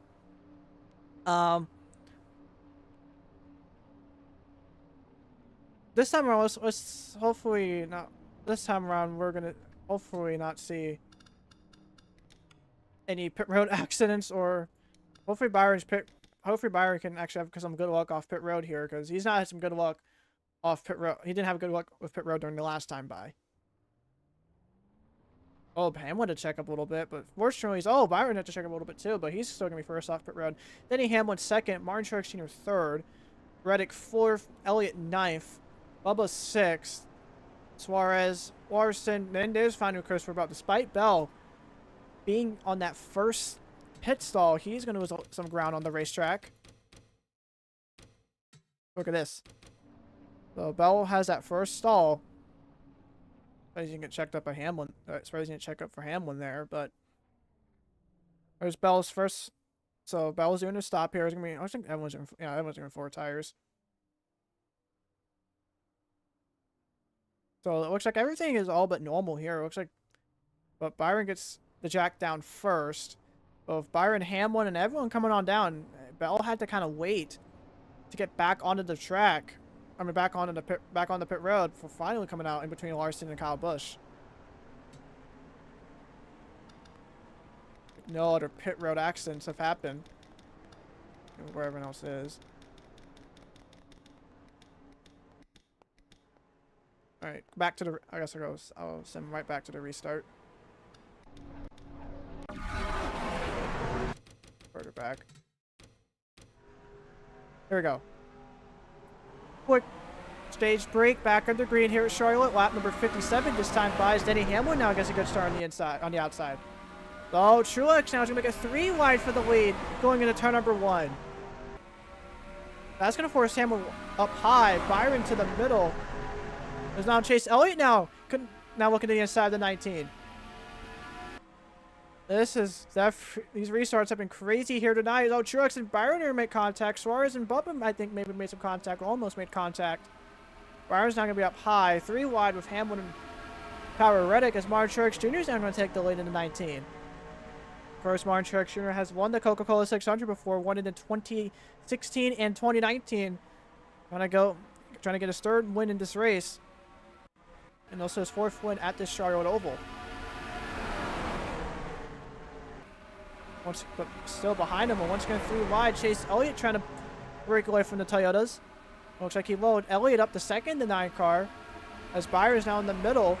This time around, let's hopefully not. This time around, we're gonna hopefully not see any pit road accidents, or hopefully Byron can actually have some good luck off pit road here, because he's not had some good luck off pit road. He didn't have good luck with pit road during the last time by. Oh, Hamlin to check up a little bit, but fortunately, Byron had to check up a little bit too, but he's still going to be first off pit road. Denny Hamlin 2nd, Martin Truex Jr. 3rd, Reddick 4th, Elliott 9th, Bubba 6th, Suarez, Larson, then there's finally Christopher Bell. Despite Bell being on that first pit stall, he's going to lose some ground on the racetrack. Look at this. So Bell has that first stall. He's going to get checked up by Hamlin. He's going to check up for Hamlin there, but there's Bell's first. So Bell's doing a stop here. It's going to be, I think everyone's doing 4 tires. So it looks like everything is all but normal here. It looks like, but Byron gets the jack down first. Both Byron, Hamlin, and everyone coming on down. Bell had to kind of wait to get back onto the track. I mean, back on the pit road for finally coming out in between Larson and Kyle Busch. No other pit road accidents have happened. Where everyone else is. All right, back to the. I guess I'll send him right back to the restart. Further back. Here we go. Quick stage break back under green here at Charlotte. Lap number 57. This time buys Denny Hamlin. Now gets a good start on the outside. Oh, Truex now is going to make a 3 wide for the lead going into turn number 1. That's going to force Hamlin up high. Byron to the middle. There's now Chase Elliott now looking to the inside of the 19. These restarts have been crazy here tonight. Oh, Truex and Byron are going to make contact. Suarez and Bubba, I think, maybe made some contact, or almost made contact. Byron's now going to be up high. 3 wide with Hamlin and Tyler Reddick as Martin Truex Jr. is now going to take the lead in the 19. Of course, Martin Truex Jr. has won the Coca-Cola 600 before, won it in 2016 and 2019. Trying to get his 3rd win in this race. and also his 4th win at this Charlotte Oval. But still behind him, and once again 3 wide. Chase Elliott trying to break away from the Toyotas. Looks like he lowered Elliott up to second, the 9 car. As Byron's now in the middle.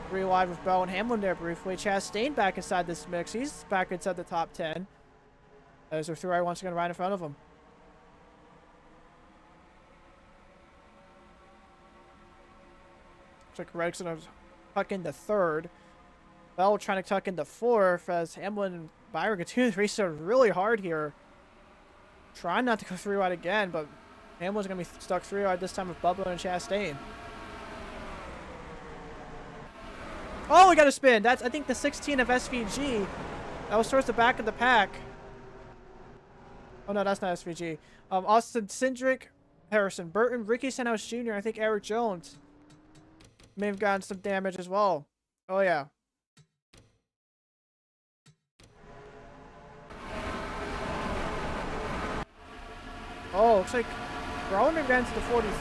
3 wide with Bell and Hamlin there briefly. Chastain back inside this mix. He's back inside the top 10. As their 3 wide once again right in front of him. Looks like Reddick's going to tuck into 3rd. Bell trying to tuck into 4th as Hamlin and Byron continue to race really hard here. Trying not to go 3 wide again, but Hamlin's going to be stuck 3 wide this time with Bubba and Chastain. Oh, we got a spin. That's, I think, the 16 of SVG. That was towards the back of the pack. Oh, no, that's not SVG. Austin Cindric, Harrison Burton, Ricky Stenhouse Jr., I think Eric Jones may have gotten some damage as well. Oh, yeah. Oh, looks like Groner ran to the 43.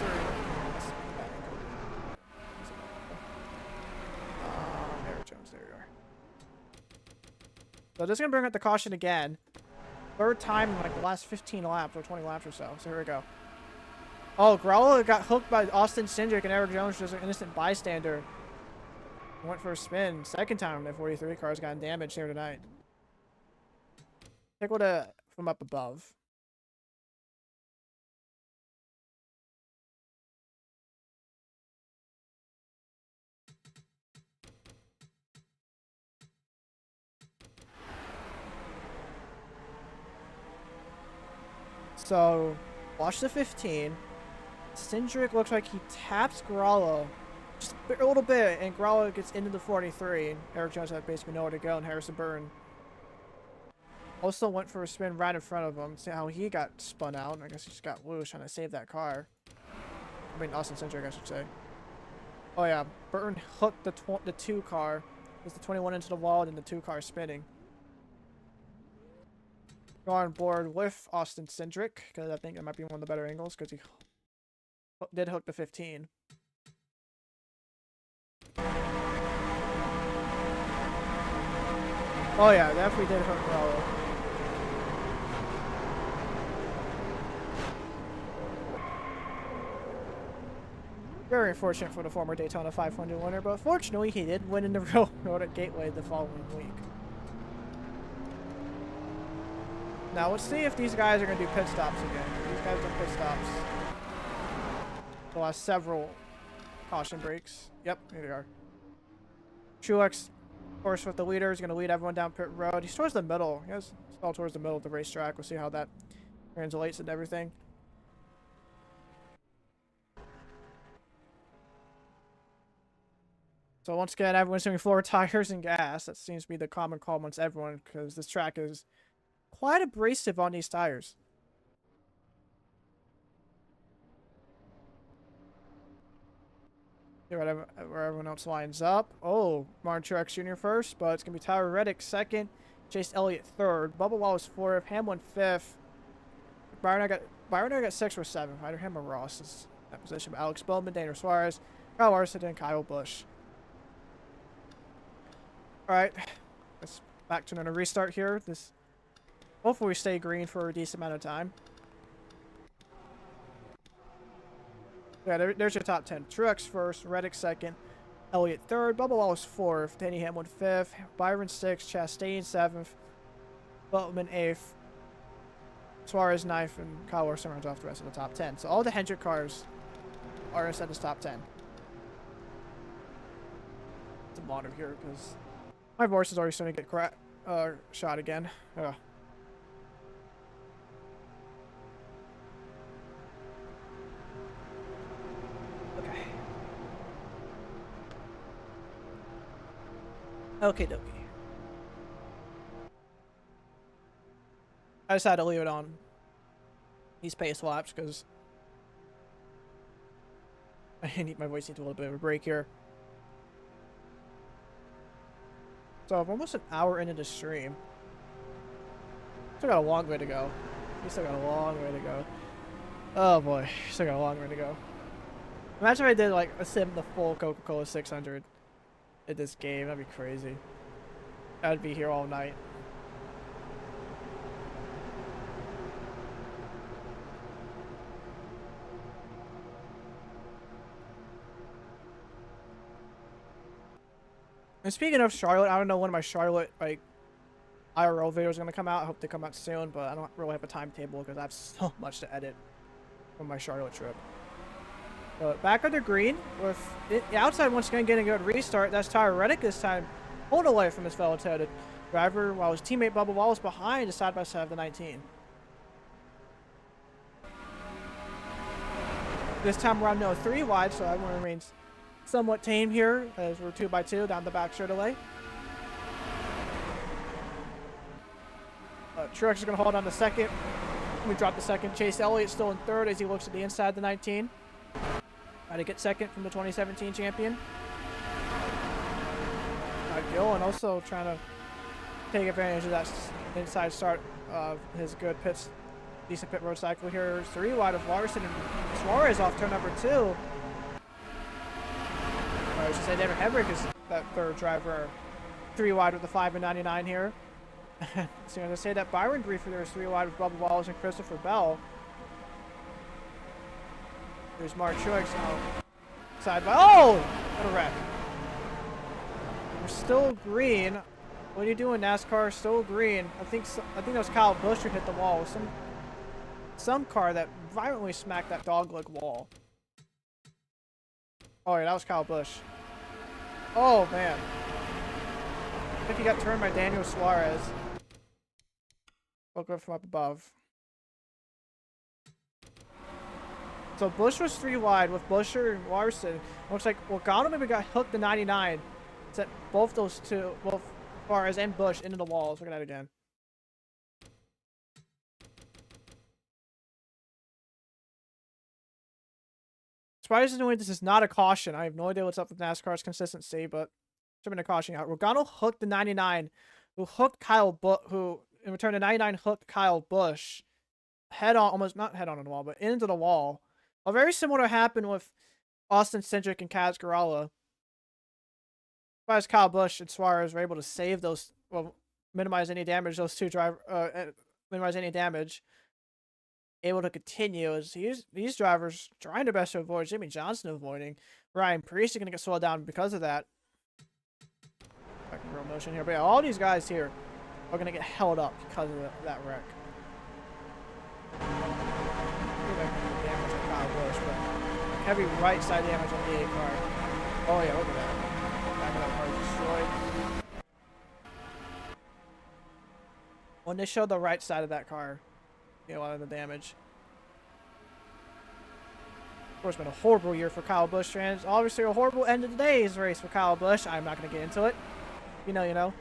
Eric Jones, there you are. So this is going to bring up the caution again. 3rd time in like the last 15 laps or 20 laps or so. So here we go. Oh, Grella got hooked by Austin Cindric and Eric Jones, just an innocent bystander. Went for a spin. 2nd time the 43 car's gotten damaged here tonight. Take one from up above. So, watch the 15. Cindric looks like he taps Gralla just a little bit, and Gralla gets into the 43. And Eric Jones had basically nowhere to go, and Harrison Burton also went for a spin right in front of him. See how he got spun out. I guess he just got loose trying to save that car. I mean, Austin Cindric, I should say. Oh, yeah. Burton hooked the 2 car. It was the 21 into the wall, and then the 2 car spinning. Go on board with Austin Cindric, because I think that might be one of the better angles, because he did hook the 15. Oh yeah, definitely did hook Gralla. Very unfortunate for the former Daytona 500 winner, but fortunately he did win in the real road at Gateway the following week. Now let's see if these guys are going to do pit stops again. These guys do pit stops. The last several caution breaks. Yep, here they are. Truex, of course, with the leader, is going to lead everyone down pit road. He's towards the middle. He has all towards the middle of the racetrack. We'll see how that translates and everything. So once again, everyone's doing floor tires and gas. That seems to be the common call amongst everyone, because this track is quite abrasive on these tires. See where everyone else lines up. Oh, Martin Truex Jr. first, but it's going to be Tyler Reddick second, Chase Elliott third, Bubba Wallace fourth, Hamlin fifth. Byron got 6th or 7th. Either him or Ross is in that position. But Alex Bowman, Daniel Suarez, Kyle Larson, and Kyle Busch. Alright, let's back to another restart here. Hopefully we stay green for a decent amount of time. Yeah, there's your top 10. Truex first, Reddick second, Elliott third, Bubba Wallace fourth, Danny Hamlin fifth, Byron sixth, Chastain seventh, Bowman eighth, Suarez ninth, and Kyle Larson runs off the rest of the top 10. So all the Hendrick cars are inside this top 10. It's a monitor here because my voice is already starting to get shot again. Ugh. Okay, dokie. I decided to leave it on these pace laps because my voice needs a little bit of a break here. So I'm almost an hour into the stream. Still got a long way to go. We still got a long way to go. Oh boy, still got a long way to go. Imagine if I did like a sim the full Coca-Cola 600 in this game. That'd be crazy. I'd be here all night. And speaking of Charlotte, I don't know when my Charlotte like IRL videos are gonna come out. I hope they come out soon, but I don't really have a timetable because I have so much to edit from my Charlotte trip. But back under green with the outside once again getting a good restart. That's Tyler Reddick this time, pulled away from his fellow toted driver while his teammate Bubba Wallace behind the side by side of the 19. This time around, no 3 wide, so everyone remains somewhat tame here as we're 2x2 down the back straightaway. Truex is going to hold on to second. We drop the second. Chase Elliott still in third as he looks at the inside of the 19. Try to get second from the 2017 champion. Gillen also trying to take advantage of that inside start of his good pits. Decent pit road cycle here. 3 wide of Larson and Suarez off turn number 2. I should say David Hedrick is that third driver. 3 wide with the 5 and 99 here. So I'm going to say that Byron briefly there was 3 wide with Bubba Wallace and Christopher Bell. There's Mark Truex now. Side by. Oh! What a wreck. We're still green. What are you doing, NASCAR? Still green. I think that was Kyle Busch who hit the wall. Some car that violently smacked that dogleg wall. Oh yeah, that was Kyle Busch. Oh man. I think he got turned by Daniel Suarez. Look up from up above. So Busch was 3 wide with Buescher and Larson. Looks like Logano maybe got hooked the 99. Set both those two, both Suarez and Busch, into the walls. Look at that again. Surprisingly, this is not a caution. I have no idea what's up with NASCAR's consistency, but should have been a caution out. Logano hooked the 99, who hooked who in return the 99 hooked Kyle Busch head on, almost not head on the wall, but into the wall. A very similar happened with Austin Cindric and Kaz Grala. As Kyle Busch and Suarez were able to save those, well, minimize any damage. Those two minimize any damage. Able to continue as these drivers trying their best to avoid. Jimmy Johnson avoiding. Ryan Preece is going to get slowed down because of that. Back in real motion here. But yeah, all these guys here are going to get held up because of that wreck. Damage on Kyle Busch, but heavy right side damage on the 8 car. Oh yeah, look at that. Back of that car is destroyed. When they showed the right side of that car, a lot of the damage. Of course, been a horrible year for Kyle Busch fans. Obviously, a horrible end of today's race for Kyle Busch. I'm not going to get into it. You know.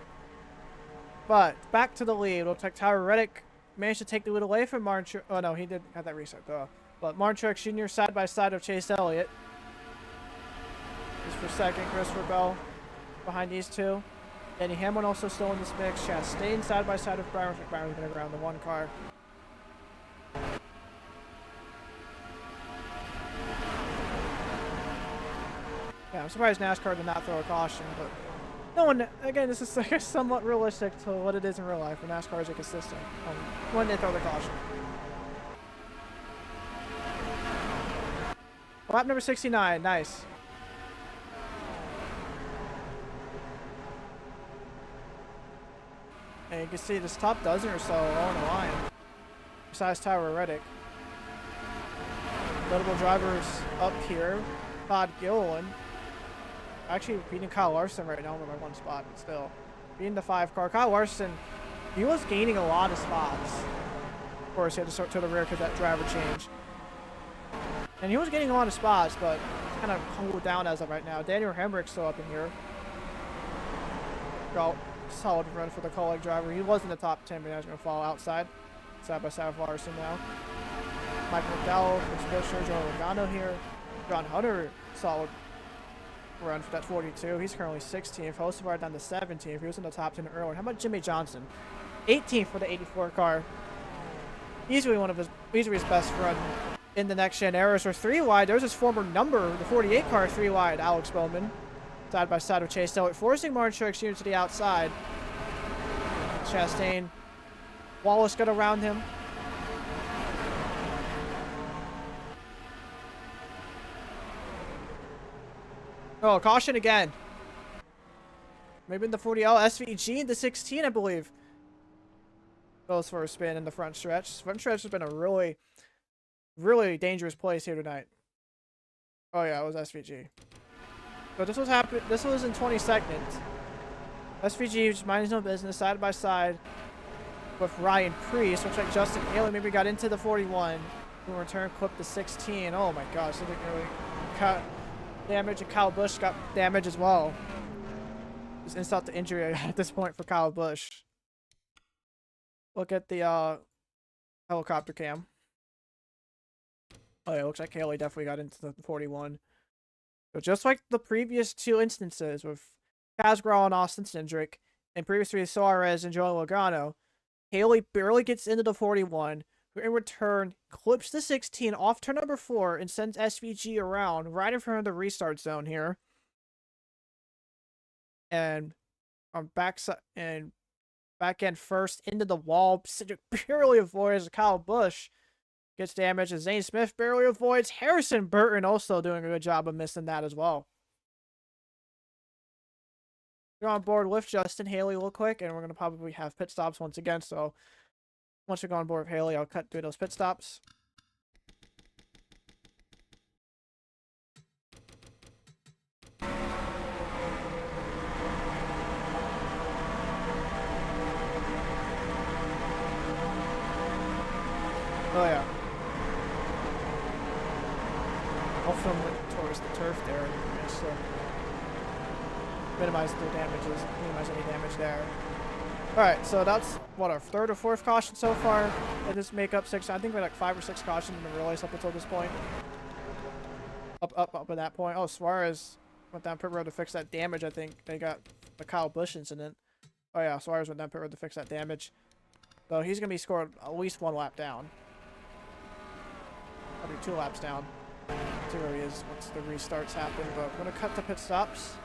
But back to the lead. Looks like Tyler Reddick managed to take the lead away from Martin. Oh no, he did have that restart though. But Martin Truex Jr. side by side of Chase Elliott. Just for second, Christopher Bell behind these two. Danny Hamlin also still in this mix. Chastain side by side of Brown. Brown's going to ground the 1 car. Yeah, I'm surprised NASCAR did not throw a caution, but no one. Again, this is like somewhat realistic to what it is in real life. When NASCAR is consistent when they throw the caution. Lap number 69, nice. And you can see this top dozen or so all in the line. Besides Tyler Reddick. Notable drivers up here. Todd Gilliland. Actually beating Kyle Larson right now by 1 spot, but still. Beating the 5 car. Kyle Larson, he was gaining a lot of spots. Of course, he had to start to the rear because that driver change. And he was getting a lot of spots, but it's kind of cooled down as of right now. Daniel Hemrick's still up in here. Got solid run for the colleague driver. He was in the top 10, but now he's going to fall outside. Side by side with Larson now. Michael McDowell, Chris Buescher, Joe Logano here. John Hunter, solid run for that 42. He's currently 16th. Hosevard down to 17th. He was in the top 10 earlier. How about Jimmy Johnson? 18th for the 84 car. Easily his best run in the next gen eras are 3 wide. There's his former number, the 48 car, 3 wide, Alex Bowman. Side by side with Chase Elliott, forcing Martin Truex Jr. to the outside. Chastain. Wallace got around him. Oh, caution again. Maybe in the 40. Oh, SVG in the 16, I believe. Goes for a spin in the front stretch. Front stretch has been a really, really dangerous place here tonight. Oh yeah, it was SVG. So this was happening. This was in 20 seconds. SVG just minding his own business, side by side with Ryan Preece. Looks like Justin Haley maybe got into the 41. In return, clipped the 16. Oh my gosh, something really cut damage, and Kyle Busch got damage as well. Just insult to injury at this point for Kyle Busch. Look at the helicopter cam. Oh yeah, it looks like Haley definitely got into the 41. So just like the previous 2 instances with Casgrau and Austin Cindric, and previously Suarez and Joey Logano, Haley barely gets into the 41, who in return clips the 16 off turn number 4 and sends SVG around right in front of the restart zone here. And on backside and back end first into the wall, Cindric barely avoids. Kyle Busch gets damaged, and Zane Smith barely avoids. Harrison Burton also doing a good job of missing that as well. We're on board with Justin Haley real quick, and we're going to probably have pit stops once again. So once we go on board with Haley, I'll cut through those pit stops. Oh yeah. I'll film it towards the turf there, just to minimize the damages, minimize any damage there. Alright, so that's, what, our 3rd or 4th caution so far. It just make up 6, I think we're like 5 or 6 cautions in the race up until this point. Up at that point. Oh, Suarez went down pit road to fix that damage, I think. They got the Kyle Busch incident. Oh yeah, Suarez went down pit road to fix that damage. So he's going to be scored at least 1 lap down. Probably 2 laps down. See where he is once the restarts happen, but I'm going to cut to pit stops.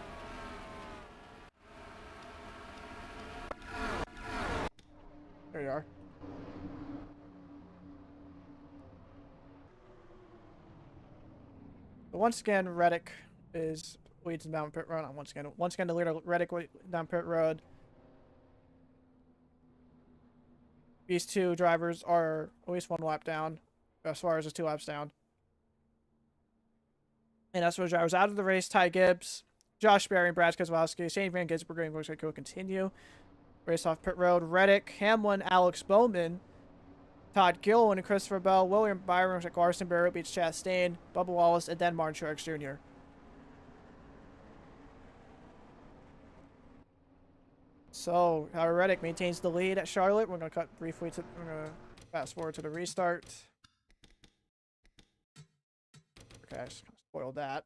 There you are. But once again, Reddick leads down pit road. Once again, the leader Reddick down pit road. These 2 drivers are at least 1 lap down, as far as the 2 laps down. And that's what drivers out of the race. Ty Gibbs, Josh Berry, and Brad Keselowski. Shane Van Gisbergen looks like he'll continue. Race off pit road. Reddick, Hamlin, Alex Bowman, Todd Gilliland, and Christopher Bell. William Byron looks like Larson Barrett beats Chastain, Bubba Wallace, and then Martin Truex Jr. So, Reddick maintains the lead at Charlotte. We're going to cut briefly to, we're going to fast forward to the restart. Okay, I just kind of spoiled that.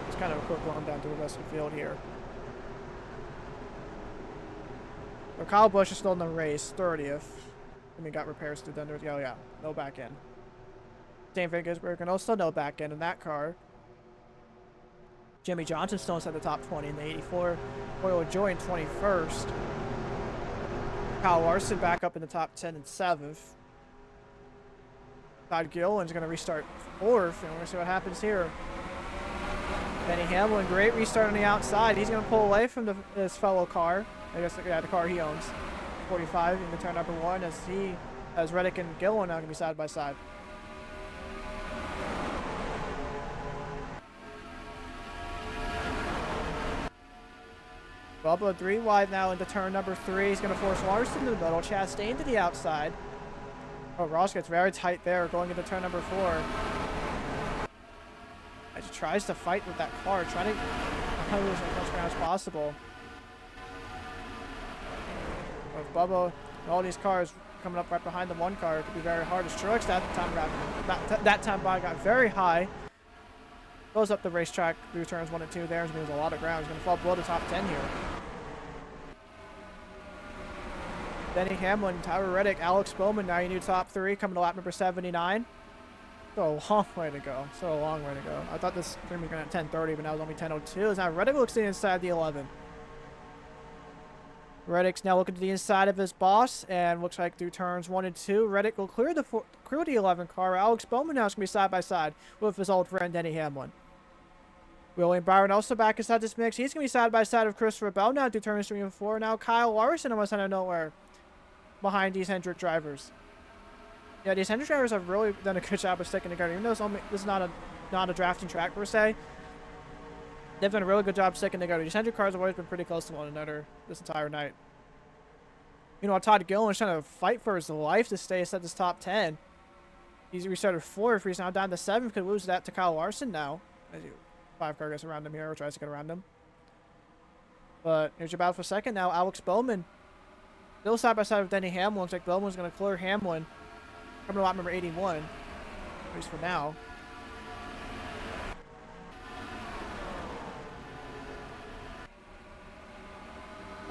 It's kind of a quick run down to the rest of the field here. But Kyle Busch is still in the race, 30th. And we got repairs to done. Oh yeah, no back end. Dane Van Gisbergen also no back end in that car. Jimmy Johnson still inside the top 20 in the 84. Royal Joy in 21st. Kyle Larson back up in the top 10 and 7th. Todd Gilliland's going to restart 4th, and we're going to see what happens here. Benny Hamlin, great restart on the outside. He's going to pull away from his fellow car. I guess, yeah, the car he owns. 45 into turn number 1 as Reddick and Gilliland now going to be side by side. Bubba 3 wide now into turn number 3. He's going to force Larson to the middle. Chastain to the outside. Oh, Ross gets very tight there going into turn number 4. He tries to fight with that car, trying to lose as much ground as possible. With Bubba and all these cars coming up right behind the 1 car, it could be very hard. As Truex that time by got very high. Goes up the racetrack through turns 1 and 2 there. There's a lot of ground. He's going to fall below the top 10 here. Denny Hamlin, Tyler Reddick, Alex Bowman, now your new top three coming to lap number 79. So a long way to go. So a long way to go. I thought this thing was going to 10:30, but now it's only 10:02. Now Reddick looks to the inside of the 11. Reddick's now looking to the inside of his boss, and looks like through turns 1 and 2, Reddick will clear the 11 car. Alex Bowman now is going to be side by side with his old friend Denny Hamlin. William Byron also back inside this mix. He's going to be side by side of Christopher Bell now through turns 3 and 4. Now Kyle Larson almost out of nowhere behind these Hendrick drivers. Yeah, these Hendrick drivers have really done a good job of sticking together. Even though this is not a drafting track per se, they've done a really good job sticking together. These Hendrick cars have always been pretty close to one another this entire night. You know, Todd Gilliland's trying to fight for his life to stay at this top 10. He's restarted 4th. He's now down to 7th. Could lose that to Kyle Larson now. As 5 car gets around him here, or tries to get around him. But here's your battle for second now. Alex Bowman. Still side by side with Denny Hamlin. Looks like Bowman's going to clear Hamlin. Coming to lap number 81. At least for now.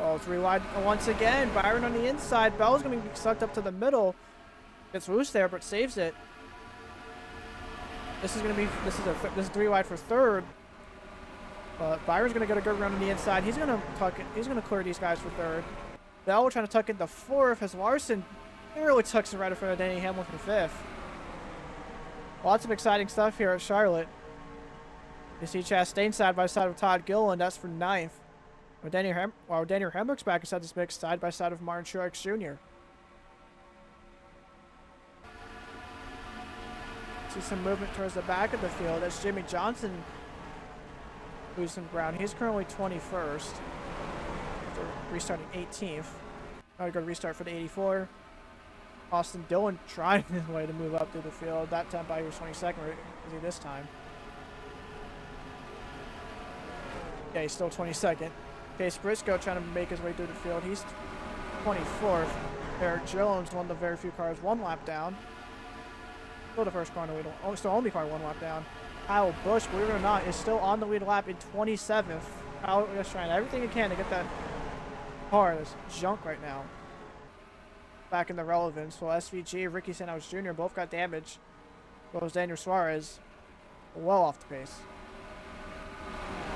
Oh, 3 wide once again. Byron on the inside. Bell's going to be sucked up to the middle. Gets loose there, but saves it. This is 3 wide for third. But Byron's going to get a good run on the inside. He's going to tuck it. He's going to clear these guys for third. Bell trying to tuck into 4th as Larson really tucks it right in front of Denny Hamlin for 5th. Lots of exciting stuff here at Charlotte. You see Chastain side by side with Todd Gilliland. That's for 9th. While Daniel Hemrick's back inside this mix side by side with Martin Truex Jr. See some movement towards the back of the field. That's Jimmy Johnson losing ground. He's currently 21st. After restarting 18th. Now we go to restart for the 84. Austin Dillon trying his way to move up through the field. That time by he was 22nd. Or is he this time? Yeah, he's still 22nd. Case Briscoe trying to make his way through the field. He's 24th. Eric Jones, one of the very few cars, 1 lap down. Still the first car in the lead. Oh, still only car 1 lap down. Kyle Busch, believe it or not, is still on the lead lap in 27th. Kyle is trying everything he can to get that car that's junk right now back in the relevance. Well, SVG, Ricky Stenhouse Jr. both got damage. Well, Daniel Suarez well off the pace.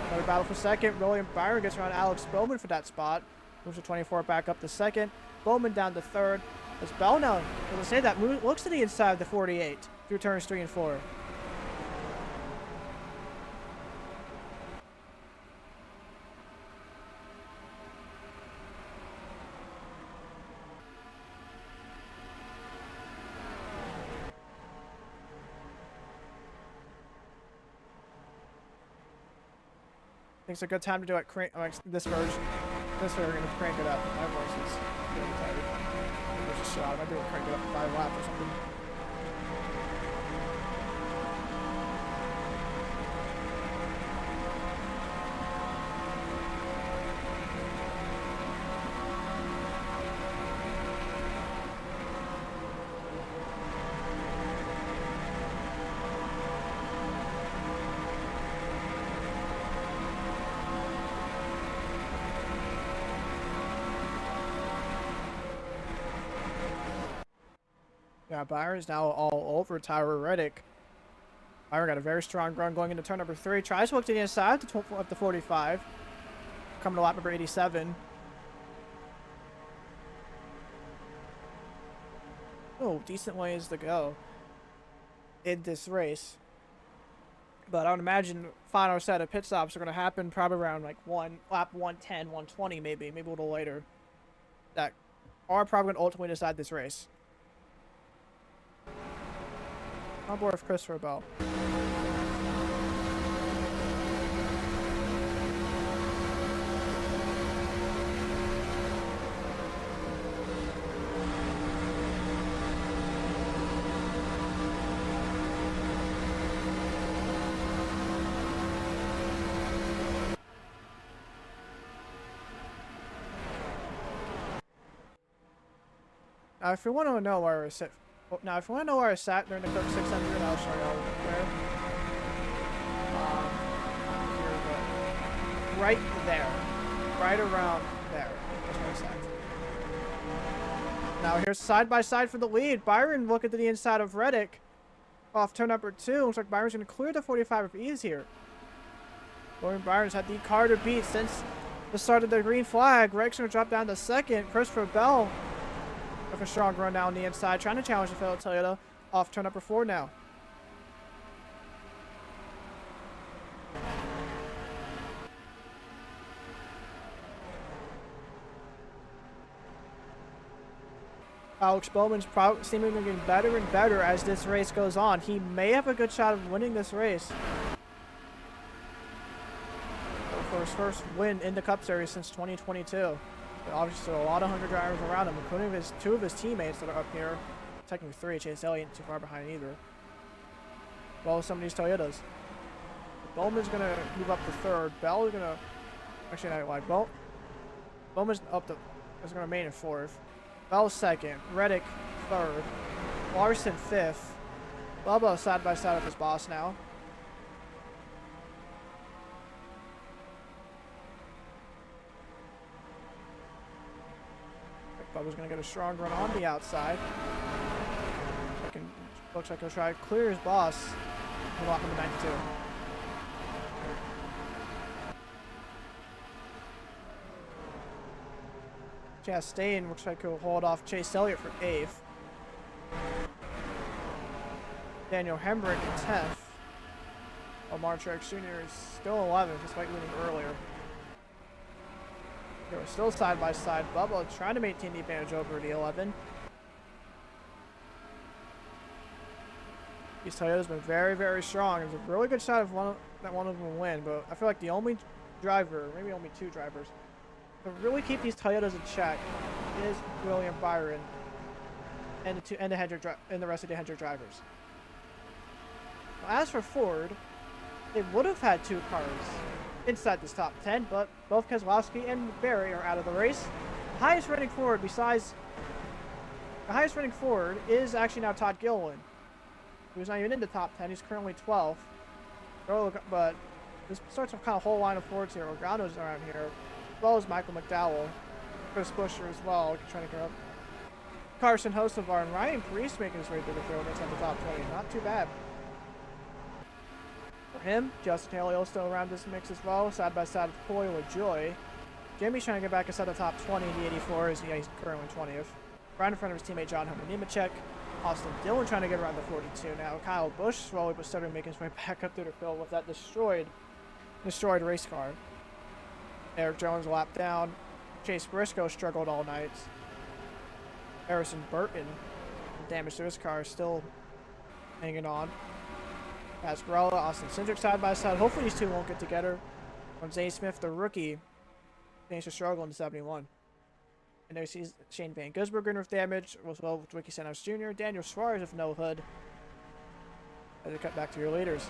Another battle for second. William Byron gets around Alex Bowman for that spot. Moves to 24 back up to second. Bowman down to third. As Bell now, as I say that, looks to the inside of the 48 through turns 3 and 4. I think it's a good time to do it. This version. This way we're going to crank it up. My voice is really tired. There's a shot. I might be able to crank it up to 5 laps or something. Yeah, Byron's now all over Tyler Reddick. Byron got a very strong run going into turn number 3. Tries to look to the inside up to 45. Coming to lap number 87. Oh, decent ways to go in this race. But I would imagine final set of pit stops are going to happen probably around like lap 110, 120 maybe a little later. That are probably going to ultimately decide this race. On board with Christopher Bell. Now, if you want to know where we're sitting. Now, if you want to know where I sat during the Coke 600, I'll show you where. Here we go. Right there. Right around there. That's where I sat. now. Here's side by side for the lead. Byron looking to the inside of Reddick off turn number 2. Looks like Byron's going to clear the 45 of ease here. William Byron's had the car to beat since the start of the green flag. Reddick's going to drop down to second. Christopher Bell with a strong run down the inside, trying to challenge the fellow Toyota off turn number 4 now. Alex Bowman's seemingly getting better and better as this race goes on. He may have a good shot of winning this race. For his first win in the Cup Series since 2022. But obviously a lot of hungry drivers around him, including two of his teammates that are up here. Technically 3, Chase Elliott ain't too far behind either. Well, some of these Toyotas. Bowman's going to move up to 3rd. Bell is going to... Actually, not like Bowman's up to... is going to remain in 4th. Bell 2nd. Reddick 3rd. Larson 5th. Bubba side by side with his boss now. Bubba's going to get a strong run on the outside. Looks like he'll try to clear his boss. Lock number 92. Chastain looks like he'll hold off Chase Elliott for 8th. Daniel Hemrick in 10th. Omar Truex Jr. is still 11th, despite winning earlier. They were still side by side. Bubba trying to maintain the advantage over the 11. These Toyotas been very, very strong. There's a really good shot of one of them will win, but I feel like the only driver, maybe only 2 drivers, to really keep these Toyotas in check is William Byron and the rest of the Hendrick drivers. As for Ford, they would have had 2 cars inside this top 10, but both Keselowski and Berry are out of the race. The highest rating Ford is actually now Todd Gilliland, who's not even in the top 10. He's currently 12th. But this starts a kind of whole line of Fords here. Logano's around here, as well as Michael McDowell, Chris Buescher as well, trying to get up. Carson Hocevar and Ryan Preece making his way through the field inside the top 20. Not too bad. For him, Justin Haley still around this mix as well, side by side with Coy LaJoy. Jimmy's trying to get back inside the top 20 in the 84, as he's currently 20th. Right in front of his teammate John Hunter Nemechek. Austin Dillon trying to get around the 42 now. Kyle Busch slowly but steadily making his way back up through the field with that destroyed race car. Eric Jones lapped down. Chase Briscoe struggled all night. Harrison Burton, damage to his car, still hanging on. Pasquarella, Austin Cindric side by side. Hopefully these two won't get together. When Zane Smith, the rookie, continues to struggle in the 71. And there you see Shane Van Gisbergen with damage, as well with Ricky Santos Jr., Daniel Suarez with no hood. As they cut back to your leaders.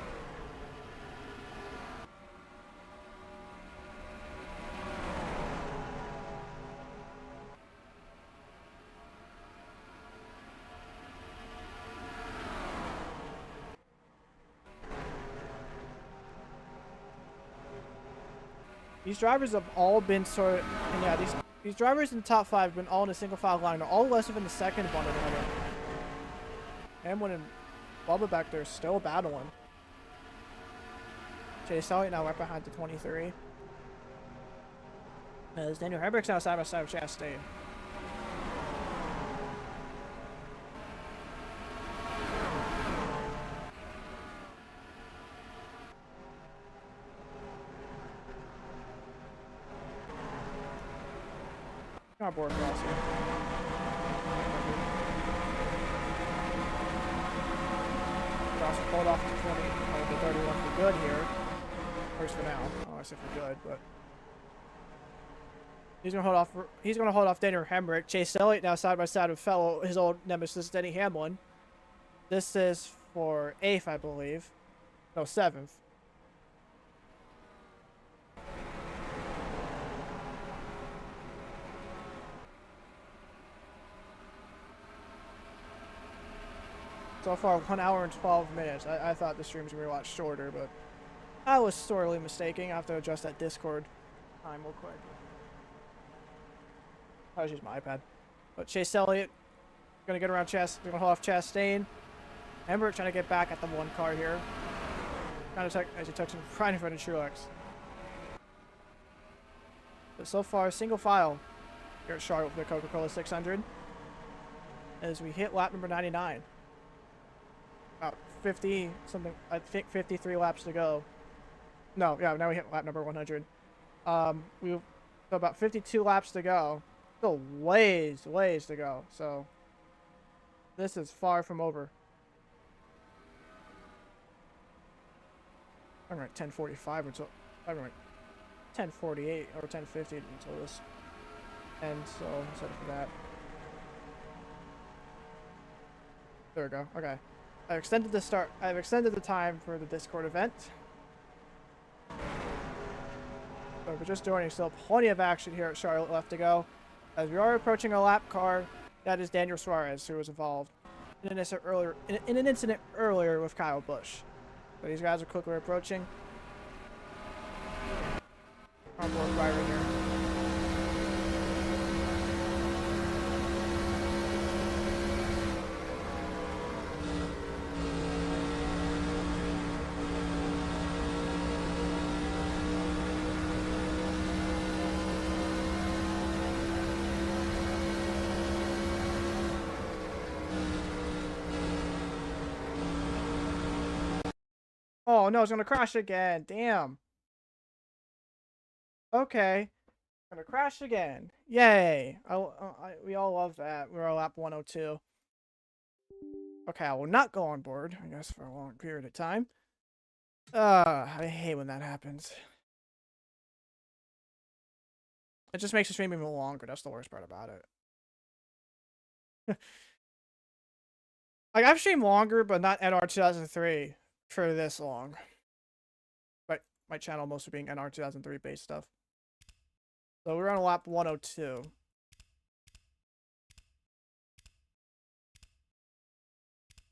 These drivers have all been sort of, and yeah, these drivers in the top 5 have been all in a single file line. They're all less than the second of one another. Hamlin and Bubba back there still battling. Chase Elliott now right behind the 23. As Daniel Hemrick's now side by side with Chastain. Our board cross here. Cross pulled off to 20, the 31 for good here. At least for now. Oh, I said for good, but he's gonna hold off Daniel Hemrick. Chase Elliott now side by side with his old nemesis Denny Hamlin. This is for 8th, I believe. No, 7th. So far, 1 hour and 12 minutes. I thought the stream was going to be a lot shorter, but I was sorely mistaken. I have to adjust that Discord time real quick. I was using my iPad. But Chase Elliott Gonna get around We're gonna hold off Chastain. Ember trying to get back at the one car here. Kind of as he tucks him right in front of Truex. But so far, single file here at Charlotte for the Coca-Cola 600. As we hit lap number 99. About 50 something, I think 53 laps to go. No, yeah, now we hit lap number 100. So about 52 laps to go. Still ways to go. So this is far from over. I'm at 10:45 until I'm at 10:48 or 10:50 until this ends. So instead of that, there we go. Okay, I've extended the time for the Discord event. So if we're just joining, still plenty of action here at Charlotte left to go, as we are approaching a lap car. That is Daniel Suarez, who was involved in an incident earlier with Kyle Busch. So these guys are quickly approaching. Onboard driver here. Oh no, it's gonna crash again. Damn. Okay. Gonna crash again. Yay. We all love that. We're on lap 102. Okay, I will not go on board, I guess, for a long period of time. I hate when that happens. It just makes the stream even longer. That's the worst part about it. Like, I've streamed longer, but not NR2003 for this long. But my channel mostly being NR2003 based stuff. So we're on lap 102.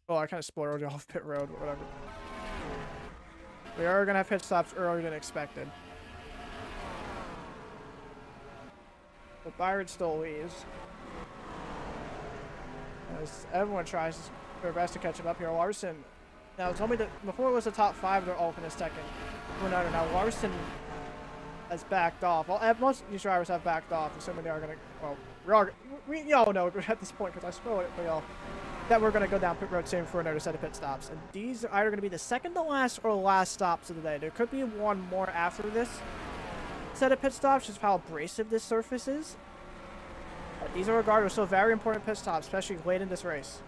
Oh, I kind of spoiled you off pit road, but whatever. We are going to have pit stops earlier than expected. But Byron still leaves. As everyone tries their best to catch him up here. Larson, now told me that before it was the top 5, they're all in a second. Well, no, now Larson has backed off. Well, most of these drivers have backed off, assuming they are going to, well, we all know at this point, because I spoiled it for y'all, that we're going to go down pit road soon for another set of pit stops. And these are either going to be the second to last or last stops of the day. There could be one more after this set of pit stops, just how abrasive this surface is. But these are regarded as still very important pit stops, especially late in this race.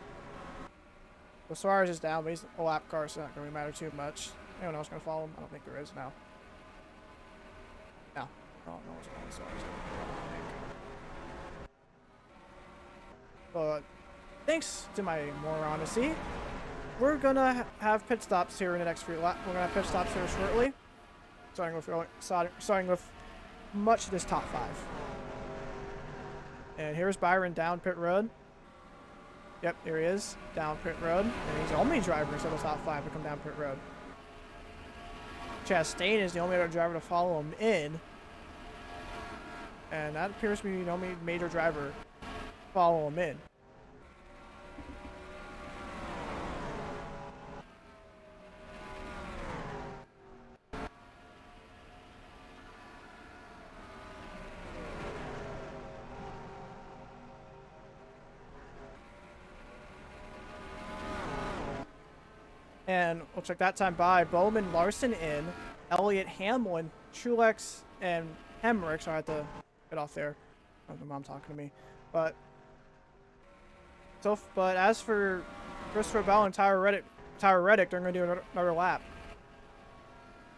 So Suarez is down, but he's a lap car, so it's not going to matter too much. Anyone else going to follow him? I don't think there is now. No. No one's following Suarez. But thanks to my moronicy, we're going to have pit stops here in the next few laps. We're going to have pit stops here shortly. Starting with much of this top 5. And here's Byron down pit road. Yep, here he is, down pit road. And he's the only driver instead of the top 5 to come down pit road. Chastain is the only other driver to follow him in. And that appears to be the only major driver to follow him in. And looks like that time by Bowman, Larson in, Elliott, Hamlin, Truex, and Hemrick. So I had to get off there. Oh, my mom talking to me. But as for Christopher Bell and Tyler Reddick, they're going to do another lap.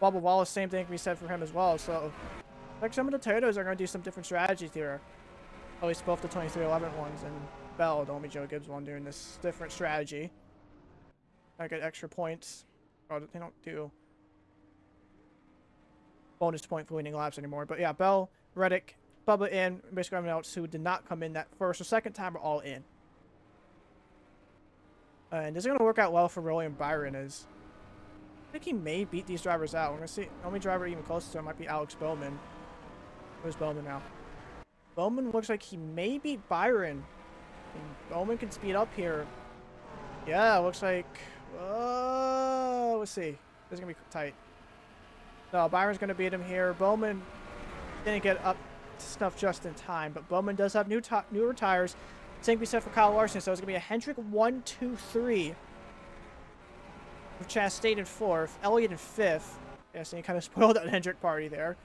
Bubba Wallace, same thing can be said for him as well. So like some of the Toyotas are going to do some different strategies here. At least both the 2311 ones and Bell, the only Joe Gibbs one, doing this different strategy. I get extra points. Oh, they don't do bonus point for winning laps anymore. But yeah, Bell, Reddick, Bubba in, basically everyone else who did not come in that first or second time are all in. And this is going to work out well for William Byron. I think he may beat these drivers out. We're going to see. The only driver even closer to him might be Alex Bowman. Where's Bowman now? Bowman looks like he may beat Byron And Bowman can speed up here. Yeah, looks like... let's see. This is going to be tight. No, Byron's going to beat him here. Bowman didn't get up to snuff just in time, but Bowman does have newer tires. Same can be said for Kyle Larson, so it's going to be a Hendrick 1, 2, 3. With Chastain in 4th, Elliott in 5th. Yeah, so you kind of spoiled that Hendrick party there.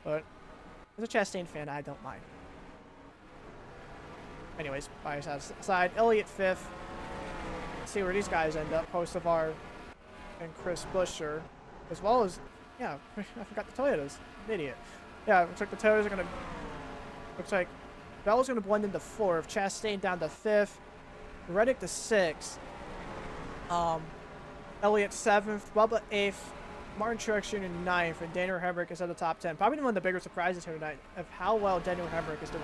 But as a Chastain fan, I don't mind. Anyways, bias aside, Elliott 5th. Let's see where these guys end up. Hocevar and Chris Buescher. As well as, yeah, I forgot the Toyotas. An idiot. Yeah, looks like the Toyotas are going to... Looks like Bell's going to blend into 4th. Chastain down to 5th. Reddick to 6th. Elliott 7th. Bubba 8th. Martin Truex Jr. 9th. And Daniel Hemrick is at the top 10. Probably one of the bigger surprises here tonight of how well Daniel Hemrick is doing.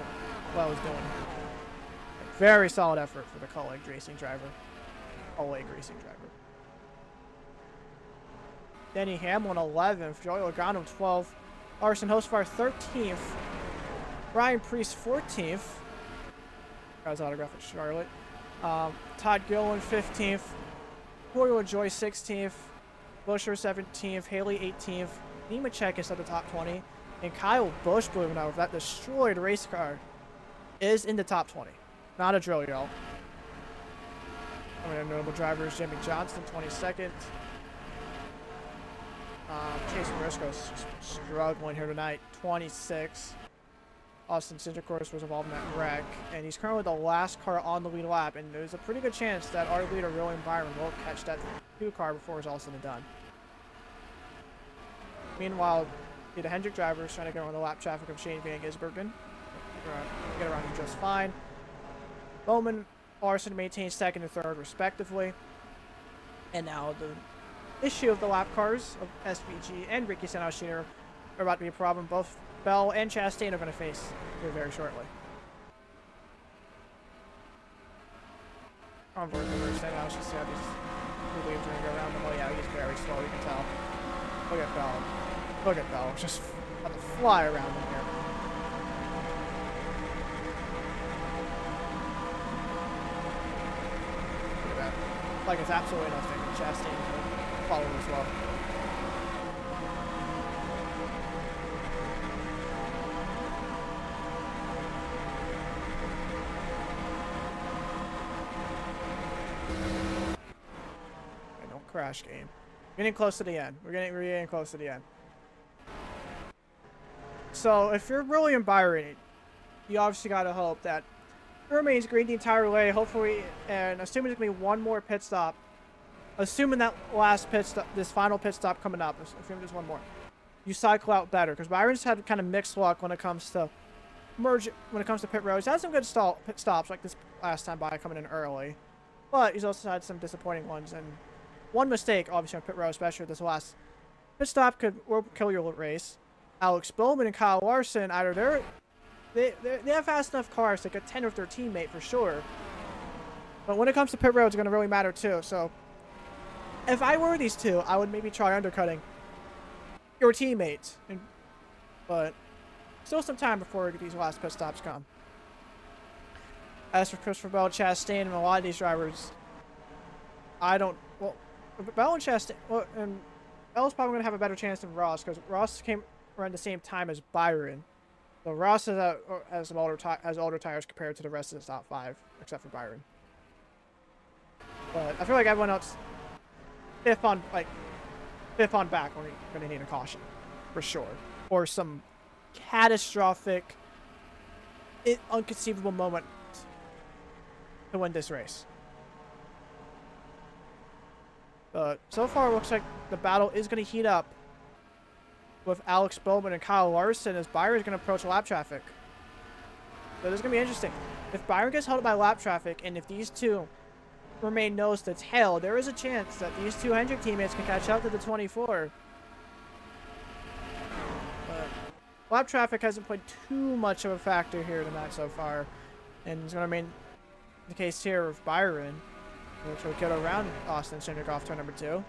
Very solid effort for the Colleague racing driver. Denny Hamlin 11th. Joey Logano 12th. Larson Hocevar 13th. Brian Priest 14th. Got his autograph at Charlotte. Todd Gilliland 15th. Corey LaJoy 16th. Buescher 17th. Haley 18th. Nemechek is at the top 20. And Kyle Busch, believe it or not, with that destroyed race car, is in the top 20. Not a drill, y'all. Notable drivers, Jimmy Johnson, 22nd. Chase Briscoe's struggling here tonight, 26. Austin Cindric, of course, was involved in that wreck, and he's currently the last car on the lead lap, and there's a pretty good chance that our leader, William Byron, will catch that 2 car before it's all said and done. Meanwhile, the Hendrick driver is trying to get around the lap traffic of Shane Van Gisbergen. Get around him just fine. Bowman, Larson maintains 2nd and 3rd, respectively. And now the issue of the lap cars of SVG and Ricky Stenhouse Jr. are about to be a problem. Both Bell and Chastain are going to face here very shortly. On board the Stenhouse, just see how these Williams are going to go around him. Oh yeah, he's very slow, you can tell. Look at Bell. Look at Bell, just about to fly around him here. Look at that. Like it's absolutely nothing. Chastain will follow as well. Okay, don't crash, game. Getting close to the end. We're getting close to the end. So, if you're William Byron, you obviously gotta hope that it remains green the entire way, hopefully, and assuming there's gonna be one more pit stop, assuming that last pit stop, this final pit stop coming up, assuming there's one more, you cycle out better, because Byron's had kind of mixed luck when it comes to pit roads. He's had some good pit stops, like this last time by coming in early, but he's also had some disappointing ones, and one mistake, obviously, on pit road, especially this last pit stop, will kill your race. Alex Bowman and Kyle Larson, either they have fast enough cars to get 10 with their teammate for sure. But when it comes to pit road, it's going to really matter too. So if I were these two, I would maybe try undercutting your teammates. But still some time before these last pit stops come. As for Christopher Bell, Chastain, and a lot of these drivers, Bell and Chastain, and Bell's probably going to have a better chance than Ross, because Ross came around the same time as Byron. So Ross has some older tires compared to the rest of the top 5, except for Byron. But I feel like everyone else, fifth on back, we're going to need a caution, for sure. Or some catastrophic, inconceivable moment to win this race. But so far, it looks like the battle is going to heat up with Alex Bowman and Kyle Larson as Byron's going to approach lap traffic. So this is going to be interesting. If Byron gets held up by lap traffic, and if these two remain nose to tail, there is a chance that these two Hendrick teammates can catch up to the 24. But lap traffic hasn't played too much of a factor here tonight so far, and it's going to remain the case here with Byron, which will get around Austin Cindric off turn number 2.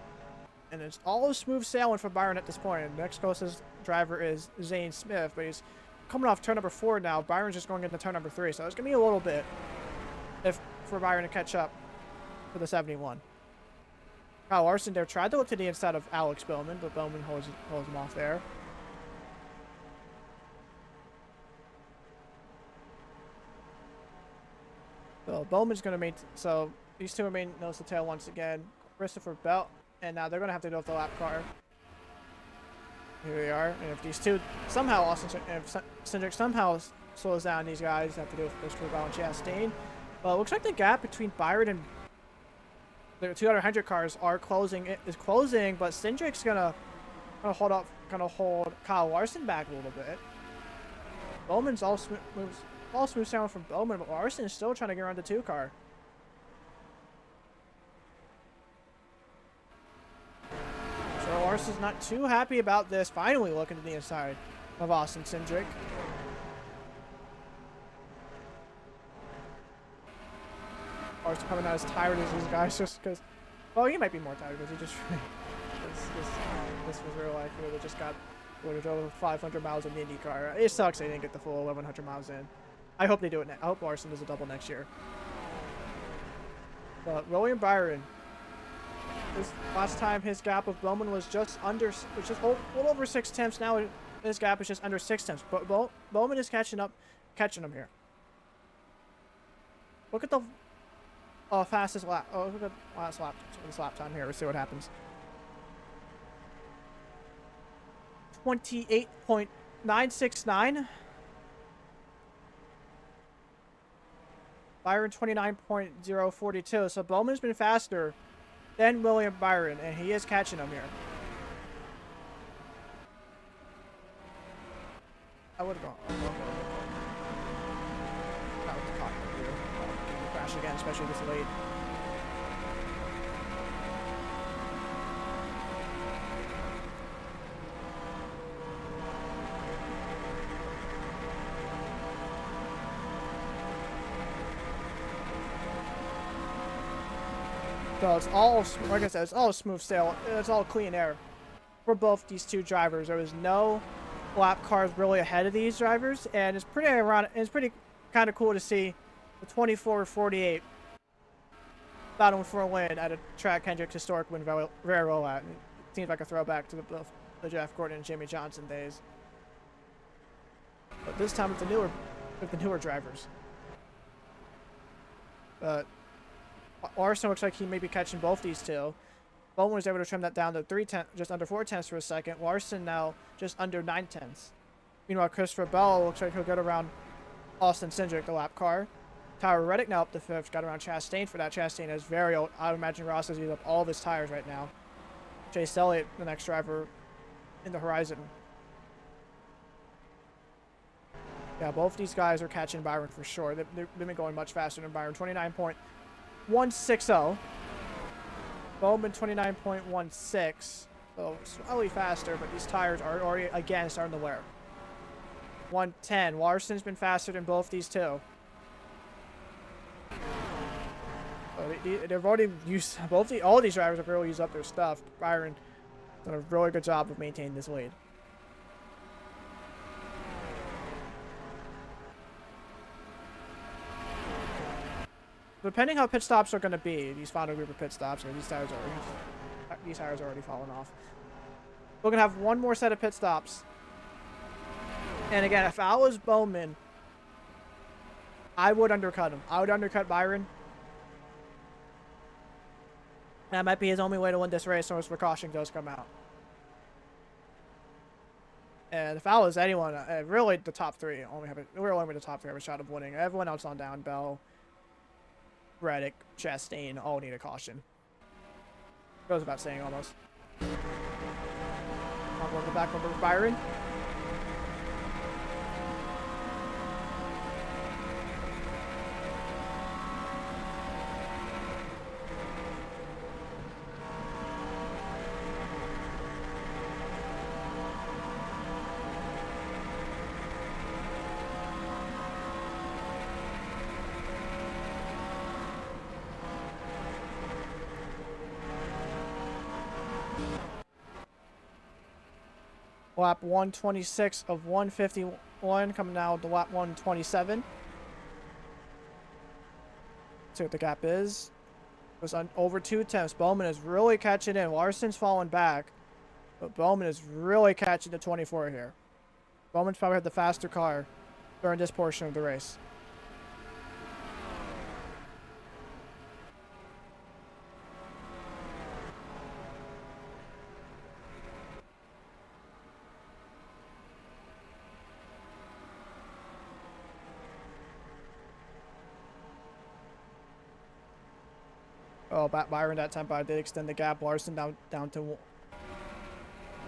And it's all smooth sailing for Byron at this point. And the next closest driver is Zane Smith, but he's coming off turn number 4 now. Byron's just going into turn number 3, so it's going to be a little bit if for Byron to catch up for the 71. Kyle Larson there tried to look to the inside of Alex Bowman, but Bowman holds him off there. So Bowman's going to maintain. So these two remain nose to tail once again. Christopher Bell, and now they're going to have to go with the lap car. Here we are. And if these two somehow, if Cindric somehow slows down these guys, have to do with Christopher Bell and Chastain. Well, it looks like the gap between Byron and the 200 cars is closing, but Cindric's gonna hold Kyle Larson back a little bit. Bowman's all smooth sound from Bowman, but Larson is still trying to get around the 2 car. So Larson's not too happy about this. Finally looking to the inside of Austin Cindric. Larson coming out as tired as these guys just because, well, he might be more tired because he just this was real life. He just got over 500 miles in the IndyCar. It sucks they didn't get the full 1,100 miles in. I hope they do it. I hope Larson does a double next year. But William Byron, this last time his gap of Bowman was just a little over 6 tenths. Now his gap is just under 6 tenths. But Bowman is catching him here. Look at the fastest lap. Oh, look at the last lap. This lap time here. We'll see what happens. 28.969. Byron 29.042. So Bowman's been faster than William Byron, and he is catching him here. I would have gone. That was caught here. Crash again, especially this late. So it's all, like I said, it's all smooth sail. It's all clean air for both these two drivers. There was no lap cars really ahead of these drivers, and it's pretty ironic. It's pretty kind of cool to see the 24-48 battling for a win at a track Hendrick's historic win very well at. It seems like a throwback to the Jeff Gordon and Jimmy Johnson days. But this time with the newer drivers. But Larson looks like he may be catching both these two. Bowman was able to trim that down to just under 4 tenths for a second. Larson now just under 9 tenths. Meanwhile, Christopher Bell looks like he'll get around Austin Cindric, the lap car. Tyler Reddick now up to 5th. Got around Chastain for that. Chastain is very old. I would imagine Ross has used up all of his tires right now. Chase Elliott, the next driver in the horizon. Yeah, both these guys are catching Byron for sure. They've been going much faster than Byron. 29.160. Bowman 29.16. So slightly faster, but these tires are already again starting to wear. 110. Larson's been faster than both these two. So they've already used all these drivers have really used up their stuff. Byron done a really good job of maintaining this lead. Depending how pit stops are going to be, these final group of pit stops, these tires are already falling off. We're going to have one more set of pit stops. And again, if I was Bowman, I would undercut him. I would undercut Byron. That might be his only way to win this race unless precaution does come out. And if I was anyone, really the top three we're only the top three have a shot of winning. Everyone else on down, Bell, Reddick, Chastain, all need a caution. Goes without saying almost. I'll go back over to Byron. Lap 126 of 151 coming now to lap 127. see what the gap is. It was on over 2 tenths. Bowman is really catching in. Larson's falling back. But Bowman is really catching the 24 here. Bowman's probably had the faster car during this portion of the race. Oh, Byron that time, but I did extend the gap. Larson down to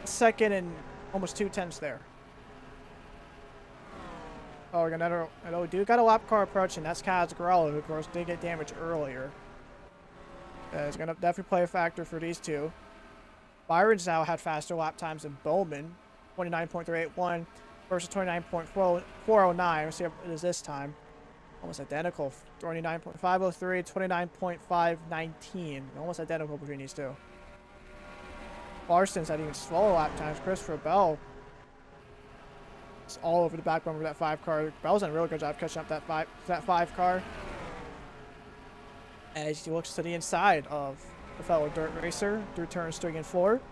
second and almost 2 tenths there. Oh, we're gonna. We do got a lap car approaching. That's Cazgarello, who of course did get damaged earlier. It's gonna definitely play a factor for these two. Byron's now had faster lap times than Bowman, 29.381 versus 29.409. Let's see what it is this time. Almost identical. 29.503, 29.519. Almost identical between these two. Larson's had even slower lap times. Christopher Bell is all over the backbone of that 5 car. Bell's done a really good job catching up that 5 car. As he looks to the inside of the fellow dirt racer through turns 3 and 4. It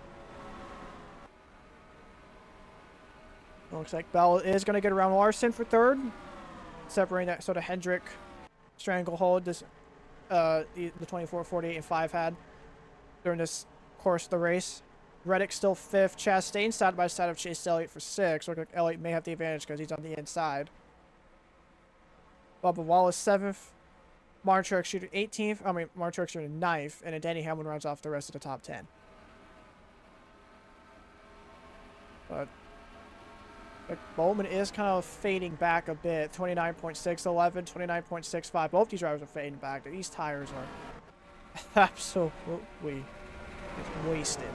looks like Bell is going to get around Larson for third. Separating that sort of Hendrick stranglehold this the 24, 48, and 5 had during this course of the race. Reddick still 5th. Chastain side by side of Chase Elliott for 6th. Looks like Elliott may have the advantage because he's on the inside. Bubba Wallace 7th. Martin Truex Jr. 18th. Martin Truex Jr. 9th. And then Danny Hamlin runs off the rest of the top 10. But Bowman is kind of fading back a bit. 29.611, 29.65. Both these drivers are fading back. These tires are absolutely wasted.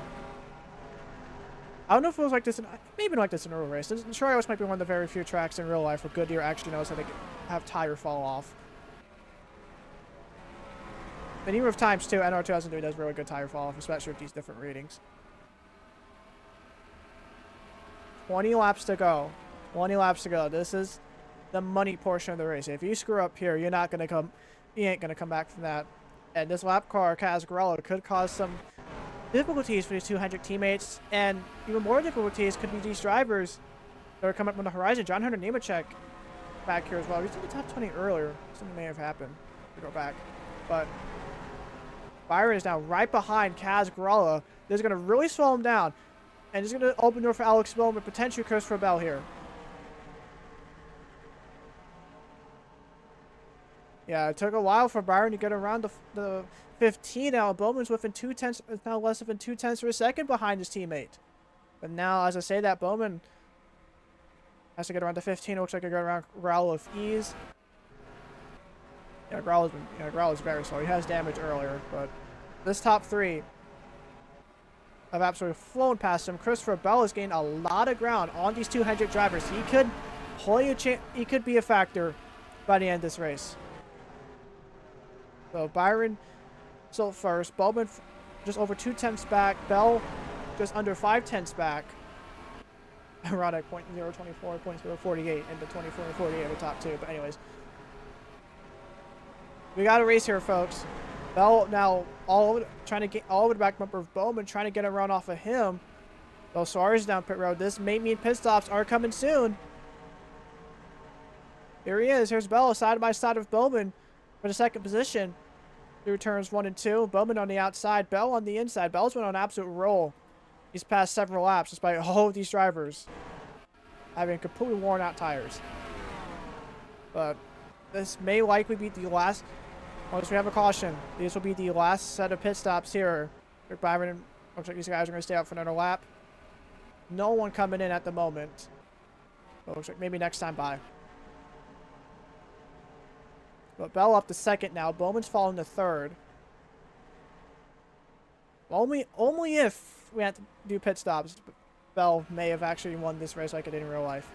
I don't know if it was like this, maybe like this in a real race. Detroit might be one of the very few tracks in real life where Goodyear actually knows how to have tire fall off. And even with times too, NR2003 does really good tire fall off, especially with these different readings. 20 laps to go. 20 laps to go. This is the money portion of the race. If you screw up here, you ain't gonna come back from that. And this lap car, Cazgarello, could cause some difficulties for these 200 teammates, and even more difficulties could be these drivers that are coming up on the horizon. John Hunter Nemechek back here as well. He's in the top 20 earlier. Something may have happened to go back, but Byron is now right behind Cazgarello. This is gonna really slow him down. And it's going to open door for Alex Bowman, potentially Christopher Bell here. Yeah, it took a while for Byron to get around the 15 now. Bowman's within 2 tenths, now less than 2 tenths of a second behind his teammate. But now, as I say that, Bowman has to get around the 15. It looks like he got around Growler with ease. Yeah, Growler's very slow. He has damage earlier, but this top 3 have absolutely flown past him. Christopher Bell has gained a lot of ground on these 200 drivers. He could be a factor by the end of this race. So Byron still first. Bowman just over 2 tenths back. Bell just under 5 tenths back. Around at 0.024, 0.048 into 24 and 48 of the top 2. But anyways, we got a race here, folks. Bell now trying to get all over the back bumper of Bowman, trying to get a run off of him. Though Suarez down pit road. This may mean pit stops are coming soon. Here he is. Here's Bell side by side of Bowman for the second position through turns 1 and 2. Bowman on the outside, Bell on the inside. Bell's been on an absolute roll these past several laps, despite all of these drivers having completely worn out tires. But this may likely be the last. Once we have a caution, these will be the last set of pit stops here. Byron, looks like these guys are going to stay out for another lap. No one coming in at the moment. But looks like maybe next time by. But Bell up to second now. Bowman's falling to third. Only if we had to do pit stops, Bell may have actually won this race like it did in real life.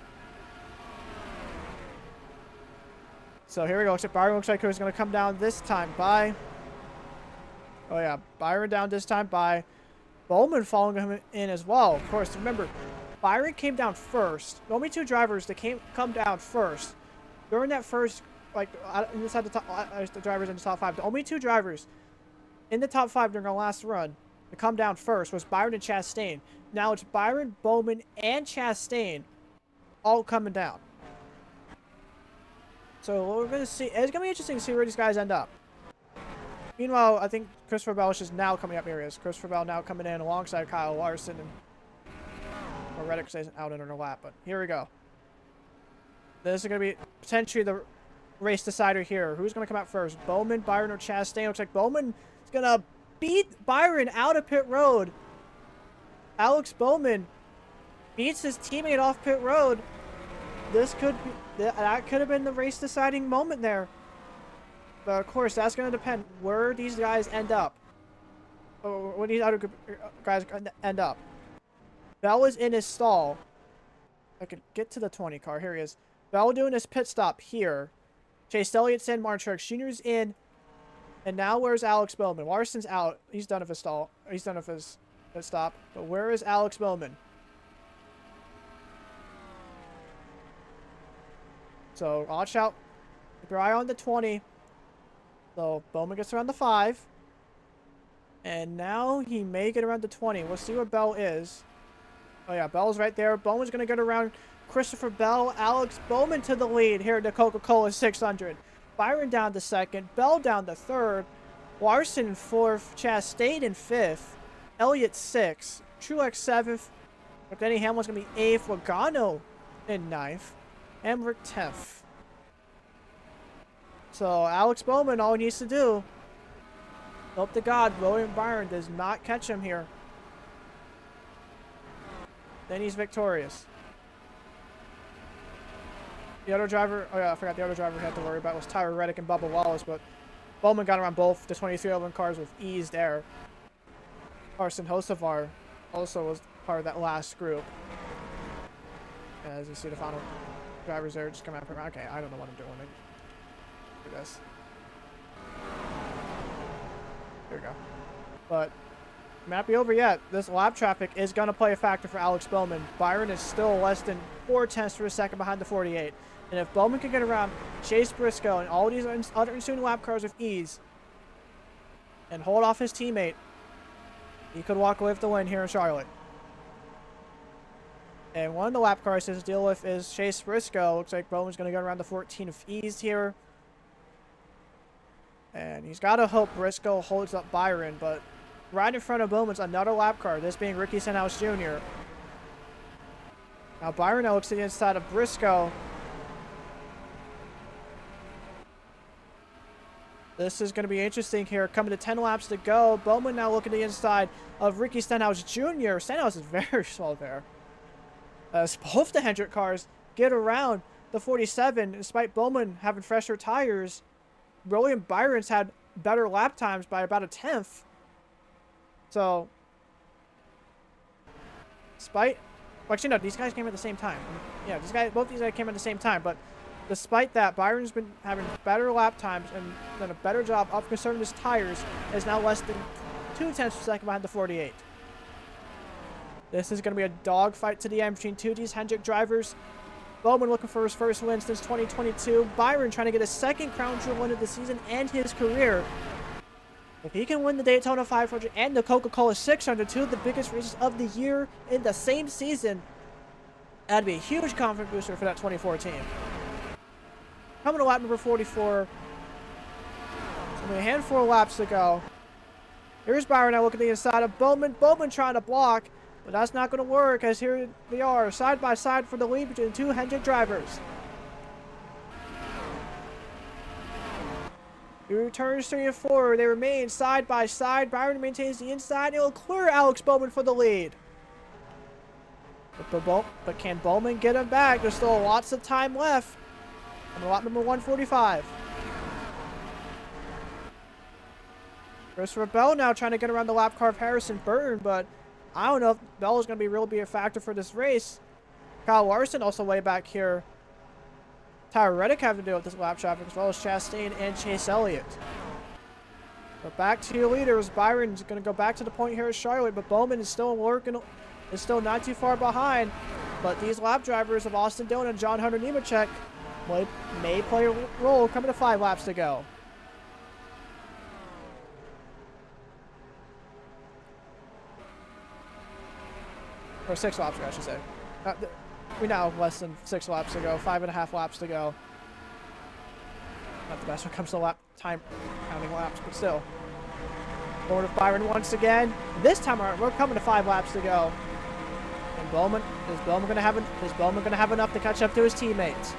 So here we go. Except Byron looks like he's going to come down this time by. Oh yeah, Byron down this time by. Bowman following him in as well. Of course, remember, Byron came down first. The only 2 drivers that come down first during that first like inside the top, the drivers in the top 5. The only 2 drivers in the top 5 during our last run to come down first was Byron and Chastain. Now it's Byron, Bowman, and Chastain all coming down. So we're gonna see. It's gonna be interesting to see where these guys end up. Meanwhile, I think Christopher Bell is just now coming up areas. Christopher Bell now coming in alongside Kyle Larson, and or Reddick stays out in her lap. But here we go. This is gonna be potentially the race decider here. Who's gonna come out first? Bowman, Byron, or Chastain? Looks like Bowman is gonna beat Byron out of pit road. Alex Bowman beats his teammate off pit road. This could be, that could have been the race deciding moment there. But of course, that's going to depend where these guys end up. Or where these other guys end up. Bell is in his stall. I could get to the 20 car. Here he is. Bell doing his pit stop here. Chase Elliott's in. Martin Truex Jr.'s in. And now where's Alex Bowman? Larson's out. He's done with his stall. He's done with his pit stop. But where is Alex Bowman? So watch out. Keep your eye on the 20. So Bowman gets around the 5. And now he may get around the 20. We'll see where Bell is. Oh yeah, Bell's right there. Bowman's going to get around Christopher Bell. Alex Bowman to the lead here at the Coca-Cola 600. Byron down to 2nd. Bell down to 3rd. Larson in 4th. Chastain in 5th. Elliott 6th. Truex 7th. Denny Hamlin's going to be 8th. Logano in 9th. Emmerich 10th. So Alex Bowman, all he needs to do, hope to God William Byron does not catch him here. Then he's victorious. The other driver, oh yeah, I forgot the other driver we had to worry about was Tyler Reddick and Bubba Wallace, but Bowman got around both the 2311 cars with ease there. Carson Hocevar also was part of that last group. As you see the final drivers there just come out from, okay, I don't know what I'm doing. Do this. There we go. But not be over yet. This lap traffic is going to play a factor for Alex Bowman. Byron is still less than 0.4 of a second behind the 48. And if Bowman can get around Chase Briscoe and all these other ensuing lap cars with ease and hold off his teammate, he could walk away with the win here in Charlotte. And one of the lap cars to deal with is Chase Briscoe. Looks like Bowman's going to go around the 14 of ease here. And he's got to hope Briscoe holds up Byron, but right in front of Bowman's another lap car, this being Ricky Stenhouse Jr. Now Byron now looks to the inside of Briscoe. This is going to be interesting here. Coming to 10 laps to go. Bowman now looking to the inside of Ricky Stenhouse Jr. Stenhouse is very slow there. As both the Hendrick cars get around the 47, despite Bowman having fresher tires, William Byron's had better lap times by about 1/10. So, despite, well, actually no, these guys came at the same time. Yeah, both these guys came at the same time. But despite that, Byron's been having better lap times and done a better job of conserving his tires. Is now less than 0.2 of a second behind the 48. This is going to be a dogfight to the end between two of these Hendrick drivers. Bowman looking for his first win since 2022. Byron trying to get a second crown jewel win of the season and his career. If he can win the Daytona 500 and the Coca-Cola 600, two of the biggest races of the year in the same season, that'd be a huge confidence booster for that 2014. Coming to lap number 44. So only a handful of laps to go. Here's Byron now looking at the inside of Bowman. Bowman trying to block. But that's not going to work, as here they are, side by side for the lead between the two Hendrick drivers. Through turns 3 and 4, they remain side by side. Byron maintains the inside. It will clear Alex Bowman for the lead. But can Bowman get him back? There's still lots of time left on lap number 145. Christopher Bell now trying to get around the lap car of Harrison Burton, but I don't know if Bell is going to really be a factor for this race. Kyle Larson also way back here. Tyler Reddick having to deal with this lap traffic, as well as Chastain and Chase Elliott. But back to your leaders. Byron's going to go back to the point here at Charlotte, but Bowman is still not too far behind. But these lap drivers of Austin Dillon and John Hunter Nemechek may play a role coming to 5 laps to go. Or 6 laps, I should say. We now have less than 6 laps to go. 5.5 laps to go. Not the best when it comes to lap time counting laps, but still. Forward of Byron once again. This time around, we're coming to 5 laps to go. And is Bowman gonna have enough to catch up to his teammates?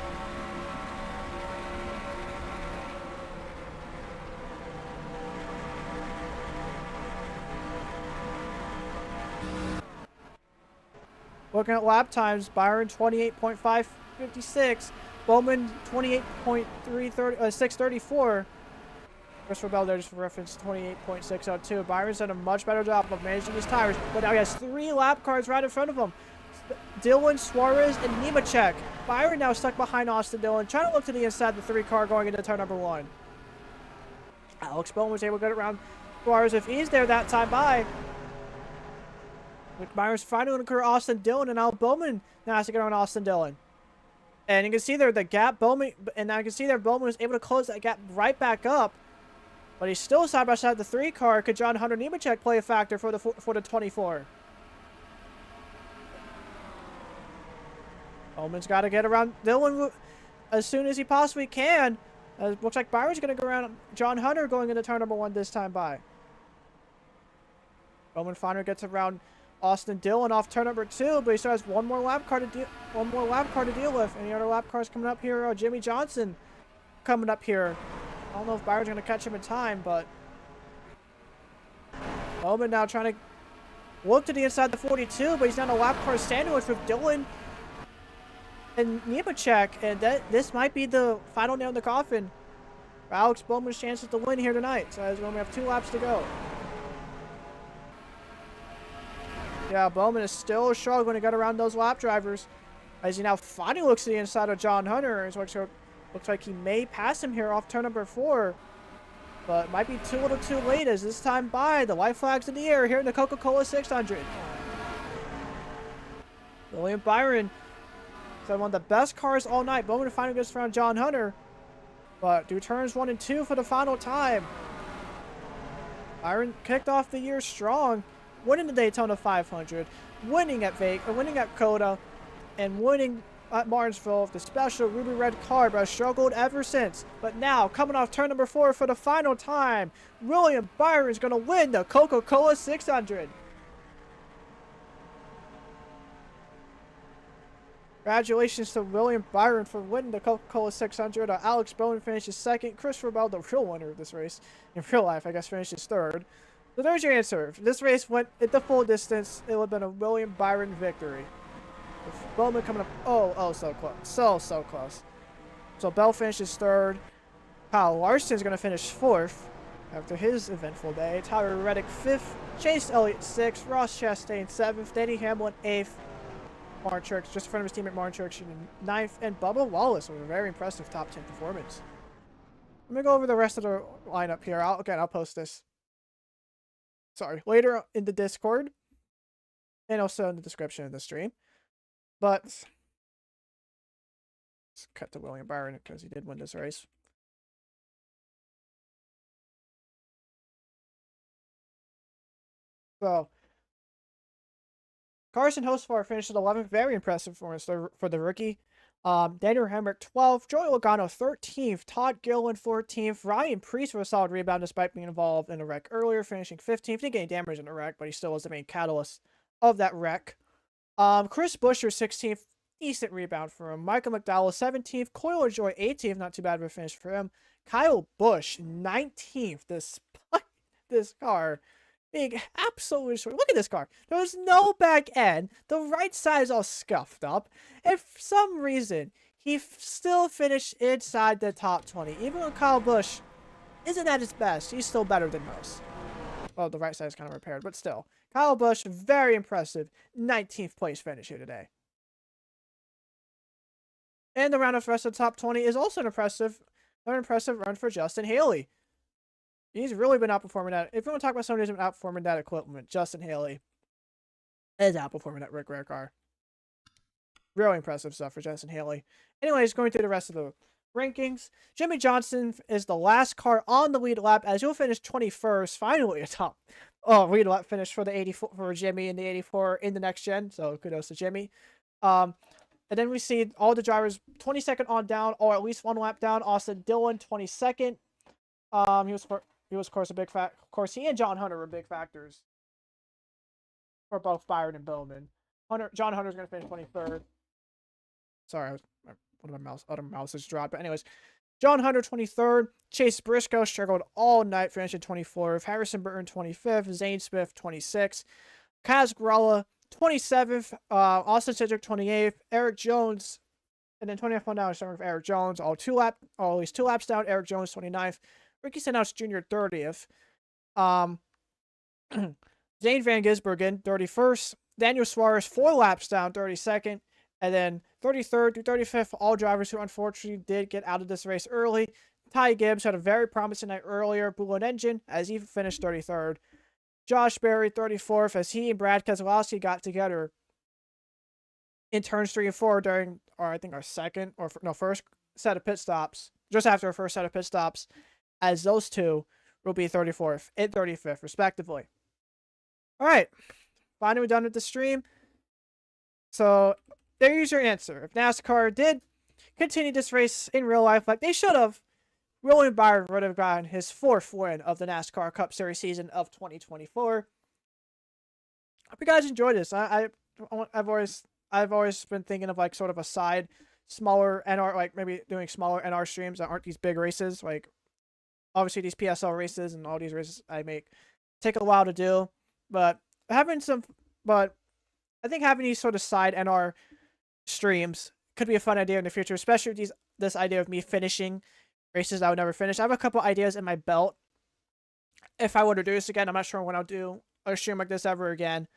Looking at lap times, Byron 28.556, Bowman 28.634. Christopher Bell there just for reference 28.602. Byron's done a much better job of managing his tires, but now he has 3 lap cars right in front of him. Dillon, Suarez, and Nemechek. Byron now stuck behind Austin Dillon, trying to look to the inside of the 3 car going into turn number 1. Alex Bowman was able to get around Suarez if he's there that time by. With Byron's finally going to clear Austin Dillon, and now Bowman now has to get around Austin Dillon. And you can see there the gap Bowman, and now you can see there Bowman was able to close that gap right back up. But he's still side by side the 3 car. Could John Hunter Nemechek play a factor for the 24? Bowman's got to get around Dillon as soon as he possibly can. Looks like Byron's going to go around John Hunter going into turn number 1 this time by. Bowman finally gets around Austin Dillon off turn number 2, but he still has one more lap car to deal with. Any other lap cars coming up here? Jimmy Johnson coming up here. I don't know if Byron's going to catch him in time, but Bowman now trying to look to the inside the 42, but he's down a lap car sandwich with Dillon and Nemechek, and this might be the final nail in the coffin for Alex Bowman's chances to win here tonight. So as we only have 2 laps to go. Yeah, Bowman is still struggling to get around those lap drivers as he now finally looks to the inside of John Hunter. Looks like he may pass him here off turn number 4, but might be too little too late as this time by. The white flag's in the air here in the Coca-Cola 600. William Byron said one of the best cars all night. Bowman finally gets around John Hunter, but do turns 1 and 2 for the final time. Byron kicked off the year strong, winning the Daytona 500, winning at Coda, and winning at Martinsville with the special ruby red car, but has struggled ever since. But now, coming off turn number 4 for the final time, William Byron's going to win the Coca-Cola 600. Congratulations to William Byron for winning the Coca-Cola 600. Alex Bowman finishes 2nd. Christopher Bell, the real winner of this race, in real life, I guess, finishes 3rd. So there's your answer. If this race went at the full distance, it would have been a William Byron victory. With Bowman coming up, so close. So close. So Bell finishes 3rd. Kyle Larson's going to finish 4th after his eventful day. Tyler Reddick 5th. Chase Elliott 6th. Ross Chastain 7th. Danny Hamlin 8th. Martin Truex, just in front of his teammate Martin Truex, 9th. And Bubba Wallace with a very impressive top 10 performance. Let me go over the rest of the lineup here. I'll post this. Later in the Discord, and also in the description of the stream. But let's cut to William Byron because he did win this race. So Carson Hocevar finished at 11th. Very impressive performance for the rookie. Daniel Hemrick 12th. Joey Logano 13th. Todd Gilliland 14th. Ryan Preece with a solid rebound despite being involved in a wreck earlier, finishing 15th. Didn't get any damage in the wreck, but he still was the main catalyst of that wreck. Chris Buescher 16th. Decent rebound for him. Michael McDowell 17th. Coyle Joy 18th. Not too bad of a finish for him. Kyle Busch 19th. Despite this car being absolutely short. Look at this car. There was no back end. The right side is all scuffed up. And for some reason, he still finished inside the top 20. Even when Kyle Busch isn't at his best, he's still better than most. Well, the right side is kind of repaired, but still. Kyle Busch, very impressive. 19th place finish here today. And the round of the rest of the top 20 is also an impressive run for Justin Haley. He's really been outperforming that. If you want to talk about somebody who's been outperforming that equipment, Justin Haley is outperforming that Rick Rare car. Really impressive stuff for Jensen Haley. Anyways, going through the rest of the rankings, Jimmy Johnson is the last car on the lead lap as he'll finish 21st, finally a top lead lap finish for the 84 for Jimmy in the 84 in the next gen. So kudos to Jimmy. And then we see all the drivers 22nd on down, or at least one lap down. Austin Dillon 22nd. He was of course a big Of course, he and John Hunter were big factors for both Byron and Bowman. John Hunter's gonna finish 23rd. Sorry, one of my other mouses dropped. But anyways, John Hunter 23rd. Chase Briscoe struggled all night, finishing 24th. Harrison Burton 25th. Zane Smith 26th. Kaz Gralla 27th. Austin Cedric 28th. Eric Jones, and then 20th on down, starting with Eric Jones. At least 2 laps down. Eric Jones 29th. Ricky Stenhouse Jr. 30th. Zane Van Gisbergen 31st. Daniel Suarez 4 laps down, 32nd. And then 33rd through 35th, all drivers who unfortunately did get out of this race early. Ty Gibbs had a very promising night earlier, blew an engine as he finished 33rd. Josh Berry 34th as he and Brad Keselowski got together in turns 3 and 4 during, I think, our first set of pit stops, just after our first set of pit stops, as those two will be 34th and 35th, respectively. All right, finally done with the stream. So there's your answer. If NASCAR did continue this race in real life like they should have, William Byron would have gotten his 4th win of the NASCAR Cup Series season of 2024. Hope you guys enjoyed this. I've always been thinking of like sort of a side, smaller NR, like maybe doing smaller NR streams that aren't these big races. Like obviously these PSL races and all these races I make take a while to do, but I think having these sort of side NR streams could be a fun idea in the future, especially with this idea of me finishing races I would never finish. I have a couple ideas in my belt. If I were to do this again, I'm not sure when I'll do a stream like this ever again.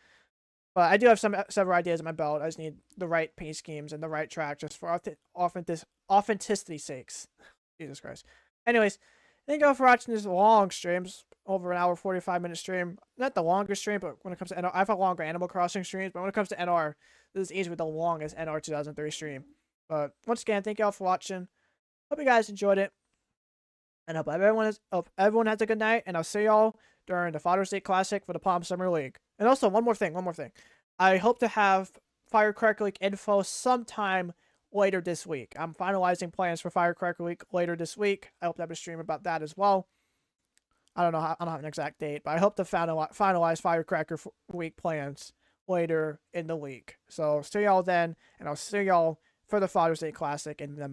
But I do have several ideas in my belt. I just need the right paint schemes and the right track just for authenticity's sakes. Jesus Christ. Anyways, thank you all for watching this long streams. Over an hour, 45-minute stream. Not the longest stream, but when it comes to NR, I've had longer Animal Crossing streams, but when it comes to NR, this is easily the longest NR 2003 stream. But once again, thank you all for watching. Hope you guys enjoyed it. And hope everyone has a good night. And I'll see y'all during the Father's Day Classic for the Palm Summer League. And also, one more thing. I hope to have Firecracker League info sometime later this week. I'm finalizing plans for Firecracker League later this week. I hope to have a stream about that as well. I don't have an exact date, but I hope to finalize Firecracker Week plans later in the week. So see y'all then, and I'll see y'all for the Father's Day Classic in the